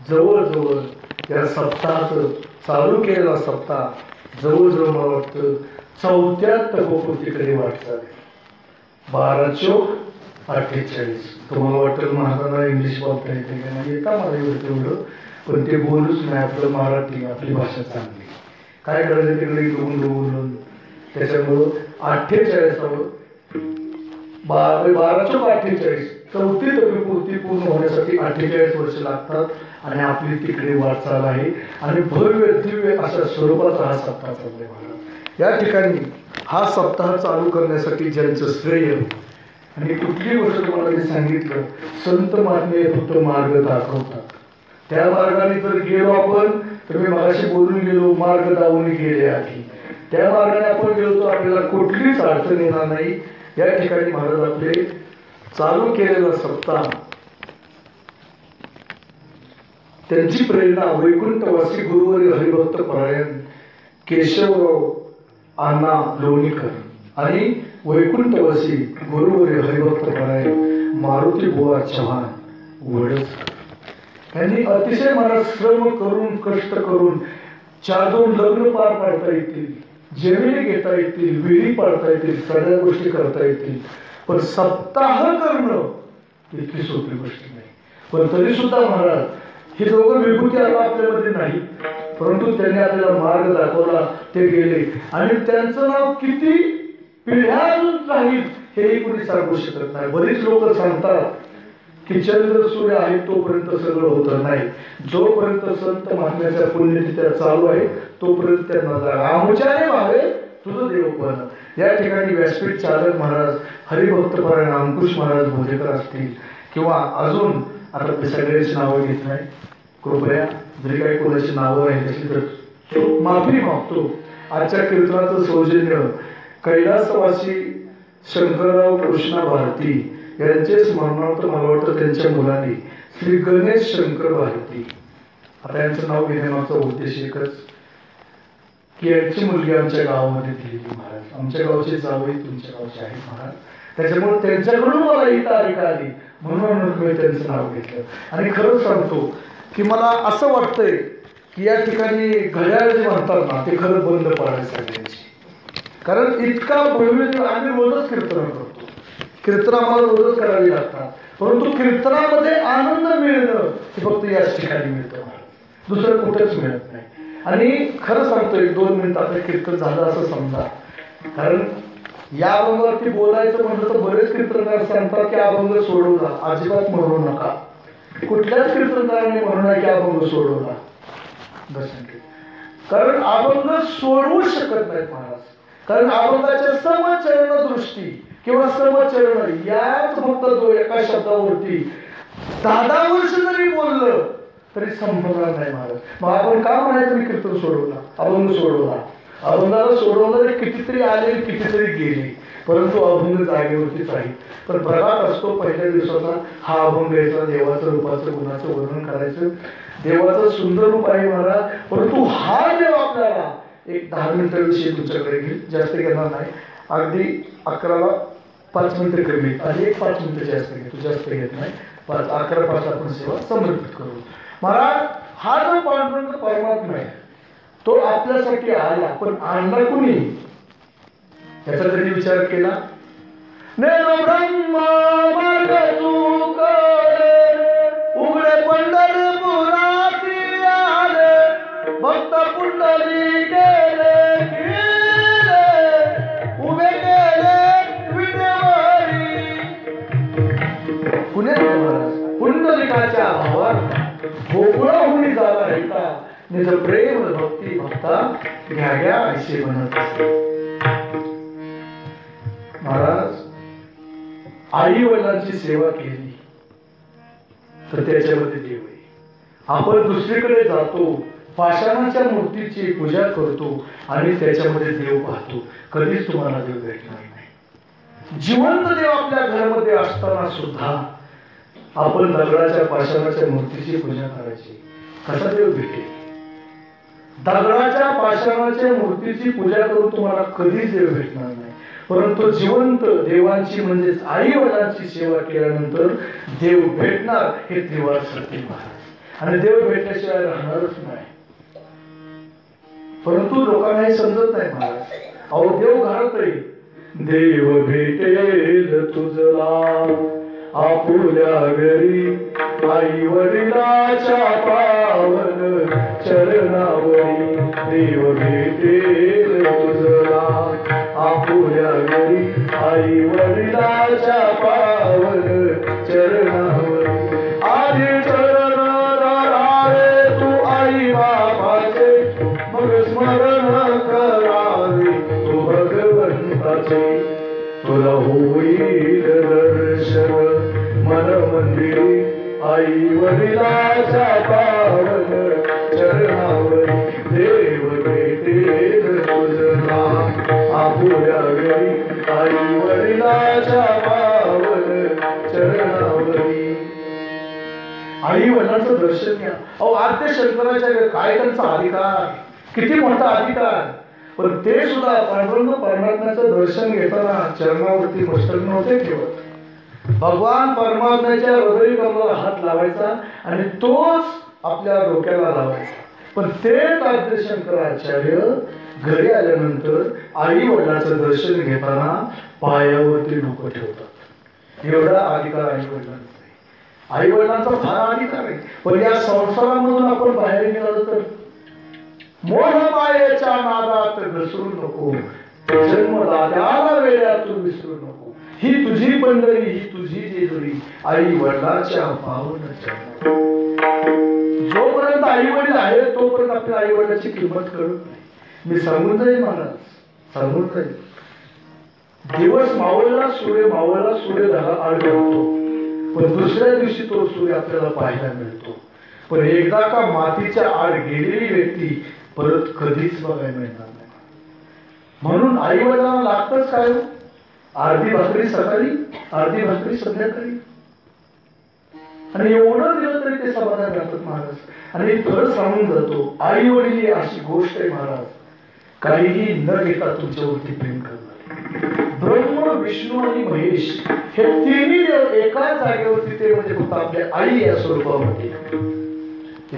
जवळजवळ या सप्ताहाचं चालू केलेला सप्ताह जवळजवळ मला वाटतं 4थ्या तपोपूर्तीकडे वाटचाल. 12-48. तुम्हाला वाटतं महाराजांना इंग्लिश बोलता येते का नाही येता मला एवढं, पण ते बोलूच नाही. आपलं मराठी आपली भाषा चांगली काय करायचं तिकडे बोलून त्याच्यामुळं 48 12-48 4थी तपोपूर्ती पूर्ण होण्यासाठी 48 वर्ष लागतात. आणि आपली तिकडे वाटचाल आहे आणि भव्य दिव्य अशा स्वरूपाचा हा सप्ताह चाललाय महाराज. या ठिकाणी हा सप्ताह चालू करण्यासाठी ज्यांचं श्रेय आणि कुठली गोष्ट तुम्हाला मी सांगितलं, संत महात्मे फक्त मार्ग दाखवतात. त्या मार्गाने जर गेलो आपण, तर मी मगाशी बोलून गेलो, मार्ग दावून गेले आधी, त्या मार्गाने आपण गेलो तर आपल्याला कुठलीच अडचण येणार नाही. या ठिकाणी महाराज आपले चालू केलेला सप्ताह, त्यांची प्रेरणा वैकुंठवासी गुरुवारी हरिभक्त परायण केशवराव अण्णा लोणीकर आणि वैकुंठवासी गुरुवारी हरिभक्त परायण मारुती बुवा चव्हाण वडस यांनी अतिशय मला श्रम करून कष्ट करून 4-2 लग्न पार पाडता येतील, जमिनी घेता येतील, विहिरी पाडता येतील, सगळ्या गोष्टी करता येतील, पण सप्ताह करणं इतकी सोपी गोष्ट नाही. पण तरी सुद्धा महाराज हे दोघं विभूती आला आपल्यामध्ये नाही, परंतु त्यांनी आपल्याला मार्ग दाखवला, ते गेले आणि त्यांचं नाव किती पिढ्या राहील हेही कोणी सांगू शकत नाही. बरीच लोक सांगतात की चंद्र सूर्य आहे तोपर्यंत सगळं होतं नाही, जोपर्यंत संत महात्म्याच्या पुण्यतिथ्या चालू आहे तोपर्यंत त्यांना जागा आमुच्याने व्हावे तुझं देवपण. या ठिकाणी व्यासपीठ चालक महाराज हरिभक्त परायण अंकुश महाराज भोजेकर असतील किंवा अजून आता ते सगळ्याची नावं घेत नाही, कृपया जरी काही कोणाची नावं आहेत त्याची तर माफी मागतो. आजच्या कीर्तनाचं सौजन्य कैलासवासी शंकरराव कृष्णा भारती यांचे स्मरणार्थ मला वाटतं त्यांच्या मुलांनी श्री गणेश शंकर भारती. आता यांचं नाव घेण्यामागचा उद्देश एकच की यांची मुलगी आमच्या गावामध्ये दिली महाराज, आमच्या गावचे जावई तुमच्या गावचे आहेत महाराज, त्याच्यामुळे त्यांच्याकडून मला ही तारीख आली म्हणून मी त्यांचं नाव घेतलं. आणि खरंच सांगतो की मला असं वाटतंय की या ठिकाणी घड्याळ जे म्हणतात ना ते खरं बंद पाडायचं सगळ्यांची, कारण इतका भव्य आम्ही रोजच कीर्तन करतो, कीर्तन आम्हाला रोजच करावी लागतात, परंतु कीर्तनामध्ये आनंद मिळणं हे फक्त याच ठिकाणी मिळतं, दुसरं कुठेच मिळत नाही. आणि खरं सांगतोय 2 मिनिटात कीर्तन झालं असं समजा, कारण या अभंगावरती बोलायचं म्हटलं तर बरेच कीर्तनकार सांगतात की अभंग सोडवला, अजिबात म्हणू नका. कुठल्याच कीर्तनकाराने म्हणू नये की अभंग सोडवला, कारण अभंग सोडवू शकत नाहीत महाराज, कारण अभंगाच्या समचरण दृष्टी किंवा समचरण याच फक्त जो एका शब्दावरती 10 वर्ष जरी बोललं तरी संपणार नाही महाराज. मग आपण का म्हणायचं मी कीर्तन सोडवला, अभंग सोडवला? अभंगाला सोडवणारे कितीतरी आले कितीतरी गेले, परंतु अभंग जागेवरतीच आहे. पण प्रकार असतो पहिल्या दिवसाचा, हा अभंग यायचा, देवाचं रूपाचं गुणाचं वर्णन करायचं, देवाचं सुंदर रूप आहे महाराज, परंतु हा देव आपल्याला एक 10 मिनिटाविषयी तुमच्याकडे घेईल, जास्त घेणार नाही, अगदी 11ला 5 मिनिटं कमी आणि 5 मिनिटं जास्त घेतो, जास्त घेत नाही, 11-5 आपण सेवा समर्पित करू. महाराज हा जो पांडुरंग परमात्मा आहे तो आपल्यासाठी आला, पण आणला कुणी याचा कधी विचार केला? नेनो ब्रह्मा मार्ग उघडे पंढरपुराती आले, भक्त पुंडली केले उभे केले विटेवरी. कुणी पुंडलिकाच्या भावात गोकुळा होऊन झाला राहिता, निज प्रेम भक्ती भक्ता घ्या घ्या ऐसे म्हणत असे. महाराज आई वडिलांची सेवा केली तर त्याच्यामध्ये देव आहे. आपण दुसरीकडे जातो, पाषाणाच्या मूर्तीची पूजा करतो आणि त्याच्यामध्ये देव पाहतो, कधीच तुम्हाला देव भेटणार नाही. जिवंत देव आपल्या घरामध्ये असताना सुद्धा आपण दगडाच्या पाषाणाच्या मूर्तीची पूजा करायची, कसा देव भेटेल? दगडाच्या पाषाणाच्या मूर्तीची पूजा करून तुम्हाला कधीच देव भेटणार नाही, परंतु जिवंत देवांची म्हणजेच आई वडिलांची सेवा केल्यानंतर देव भेटणार हे त्रिवार सत्य महाराज. आणि देव भेटल्याशिवाय राहणारच नाही, परंतु लोकांना हे समजत नाही महाराज. अहो देव घरात आहे, देव भेटेल तुझला आपुल्या घरी, आई वडिलाच्या पावन चरणावरी, देव भेटेल तुझला आपुल्या घरी, आई वडिलाच्या पावन चरणावरी. आधी चरण धरावे तू आई बापाचे, मग स्मरण करावे तू भगवंताचे, तुला होईल आई वडिलाच्या पावन चरणावरी देव भेटेल तुझला आपुल्या घरी आई वडिलाच्या पावन चरणावरी. आई वडिलांचं दर्शन घ्या. अहो आद्य शंकराचार्य काय त्यांचा अधिकार, किती मोठा अधिकार. पण ते सुद्धा पांडुरंग परमात्म्याचं दर्शन घेताना चरणावरती मस्तक नव्हते ठेवत. भगवान परमात्म्याच्या हृदय कमलाला हात लावायचा आणि तोच आपल्या डोक्याला लावायचा. पण तेच आद्य शंकराचार्य घरी आल्यानंतर आई वडिलांचं दर्शन घेताना पायावरती डोकं ठेवतात. एवढा अधिकार आई वडिलांचा. आई वडिलांचा फार अधिकार आहे. पण या संसारामधून आपण बाहेर निघालो तर मोह मायेच्या नादात घसरू नको, जन्मदात्याला वेड्यातून विसरू नको. ही तुझी पंढरी, ही तुझी जेजुरी आई वडिलांच्या पावन चरणावरी. जोपर्यंत आई वडील आहे तोपर्यंत आपल्या आई वडिलांची किंमत कळत नाही. मी सांगून जाईल महाराज, सांगून जाईल. दिवस मावळला सूर्य आड घालतो, पण दुसऱ्या दिवशी तो सूर्य आपल्याला पाहायला मिळतो. पण एकदा का मातीच्या आड गेलेली व्यक्ती परत कधीच बघायला मिळणार नाही. म्हणून आई वडिलांना लागतच काय, अर्धी भाकरी सकाळी अर्धी भाकरी संध्याकाळी. आणि एवढं दिलं तरी ते समाधान करतात महाराज. आणि खरं सांगून जातो, आई वडील ही अशी गोष्ट आहे महाराज, काहीही न घेता तुमच्यावरती प्रेम करणार. ब्रह्म विष्णू आणि महेश हे तिन्ही देव एका जागेवरती, ते म्हणजे फक्त आपल्या आई या स्वरूपामध्ये.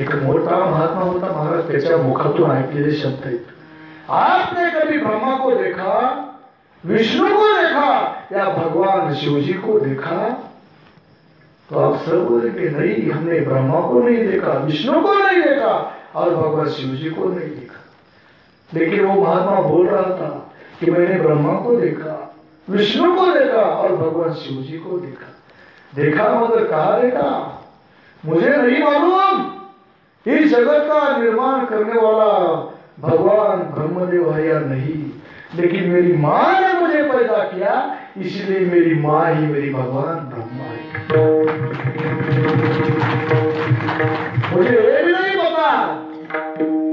एक मोठा महात्मा होता महाराज, त्याच्या मुखातून ऐकलेले शब्द आहेत. आपने कभी ब्रह्मा को देखा, विष्णु को देखा, या भगवान शिवजी को देखा? तो आप सब बोलेंगे नहीं, हमने ब्रह्मा को नहीं देखा, विष्णु को नहीं देखा और भगवान शिवजी को नहीं देखा. लेकिन वो महात्मा बोल रहा था कि मैंने ब्रह्मा को देखा, विष्णु को देखा और भगवान शिवजी को देखा. देखा मगर कहा देखा मुझे नहीं मालूम. इस जगत का निर्माण करने वाला भगवान ब्रह्मदेव है या नहीं, लेकिन मेरी माँ ने मुझे पैदा किया, इसलिए मेरी माँ ही मेरी भगवान ब्रह्मा है. मुझे ये भी नहीं पता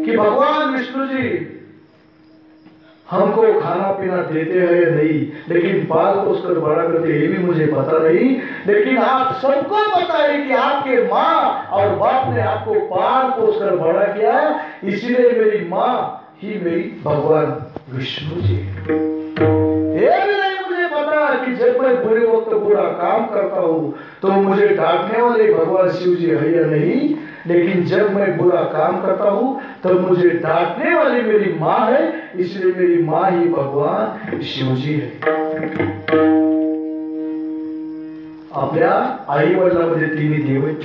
कि भगवान विष्णु जी हमको खाना पीना देते हैं या नहीं, लेकिन पाल पोस कर बड़ा करते ये भी मुझे पता नहीं. लेकिन आप सबको पता है कि आपके माँ और बाप ने आपको पाल पोस कर बड़ा किया, इसलिए मेरी माँ ही मेरी भगवान विष्णु जी. ये भी नहीं मुझे पता कि जब मैं बुरे वक्त बुरा काम करता हूँ तो मुझे डांटने वाले भगवान शिव जी है या नहीं, लेकिन जब मैं बुरा काम करता हूँ तब मुझे डांटने वाली मेरी माँ है, इसलिए मेरी माँ ही भगवान शिवजी है. आपल्या आई वडिलांमध्ये तिन्ही देव आहेत.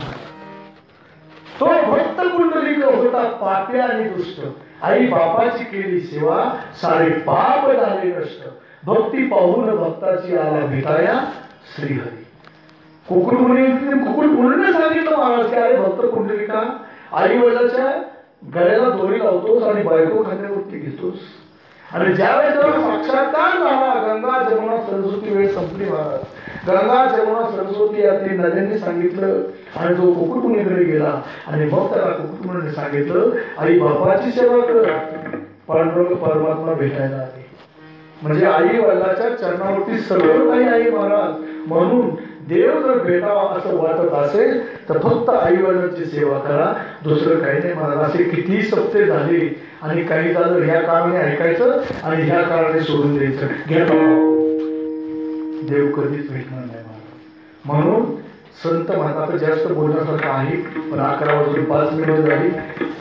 तो भक्त कुंडलिक होता पापी आणि दुष्ट. आई बापाची केली सेवा, सारे पाप झाले नष्ट. भक्ती पाहून भक्ताची आला भेटाया श्रीहरी. कुकुट मुनीने सांगितलं महाराज की अरे भक्त कुंडलिका, आई वडिलाच्या गळ्याला दोरी लावतोस आणि बायको खांद्यावरती घेतोस. आणि ज्यावेळेस साक्षात्कार झाला, गंगा जमुना सरस्वती वेळ संपली महाराज. गंगा जमुना सरस्वती या तीन नद्यांनी सांगितलं आणि तो कुकुटमुनीकडे गेला. आणि मग त्याला कुकुटमुनीने सांगितलं आई बापाची सेवा कर, पांडुरंग परमात्मा भेटायला आले. म्हणजे आई वडिलाच्या चरणावरती सर्व काही आहे महाराज. म्हणून देव जर भेटावा असं वाटत असेल तर फक्त आई वडिलांची सेवा करा, दुसरं काही नाही महाराज. असे किती सप्ते झाले आणि काही झालं ह्या कारणाने ऐकायचं आणि ह्या कारणाने सोडून द्यायचं. घ्या देव कधीच भेटणार नाही महाराज. म्हणून संत म्हणतात जास्त बोलण्यासारखं आहे, पण 11 वाजून 5 मिनिटं झाली.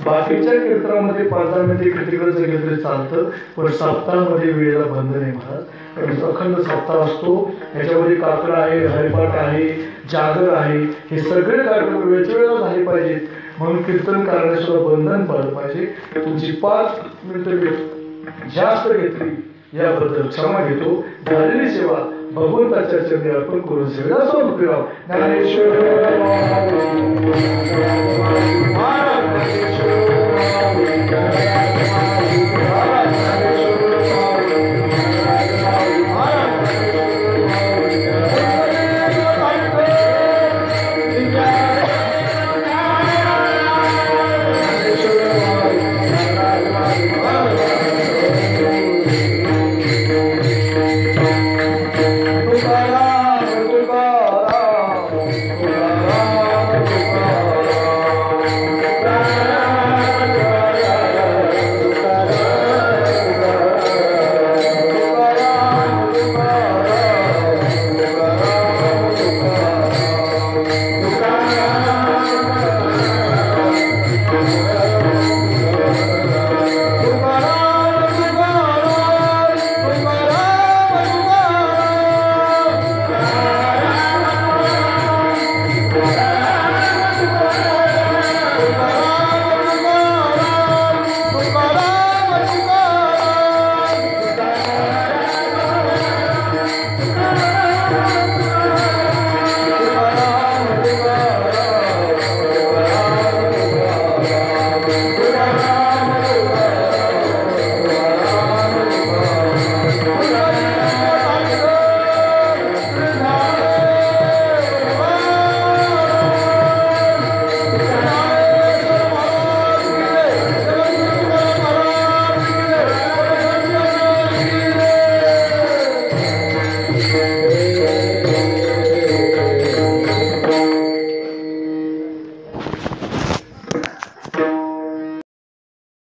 बाकीच्या कीर्तनामध्ये 15 मिनिटे कीर्तनाचं केलं तरी चालतं, पण सप्ताहामध्ये वेळेला बंधन आहे महाराज. अखंड सप्ताह असतो, याच्यामध्ये काकड आहे, हरिपाठ आहे, जागर आहे. हे सगळे कार्यक्रम वेळच्या वेळेला झाले पाहिजेत. म्हणून कीर्तन करण्यास सुद्धा बंधन पडलं पाहिजे. तुमची 5 मिनिटं जास्त घेतली याबद्दल क्षमा घेतो. झालेली सेवा भगवंताच्या चरणी अर्पण करून सेवेला समर्पित राहू. ज्ञानेश्वर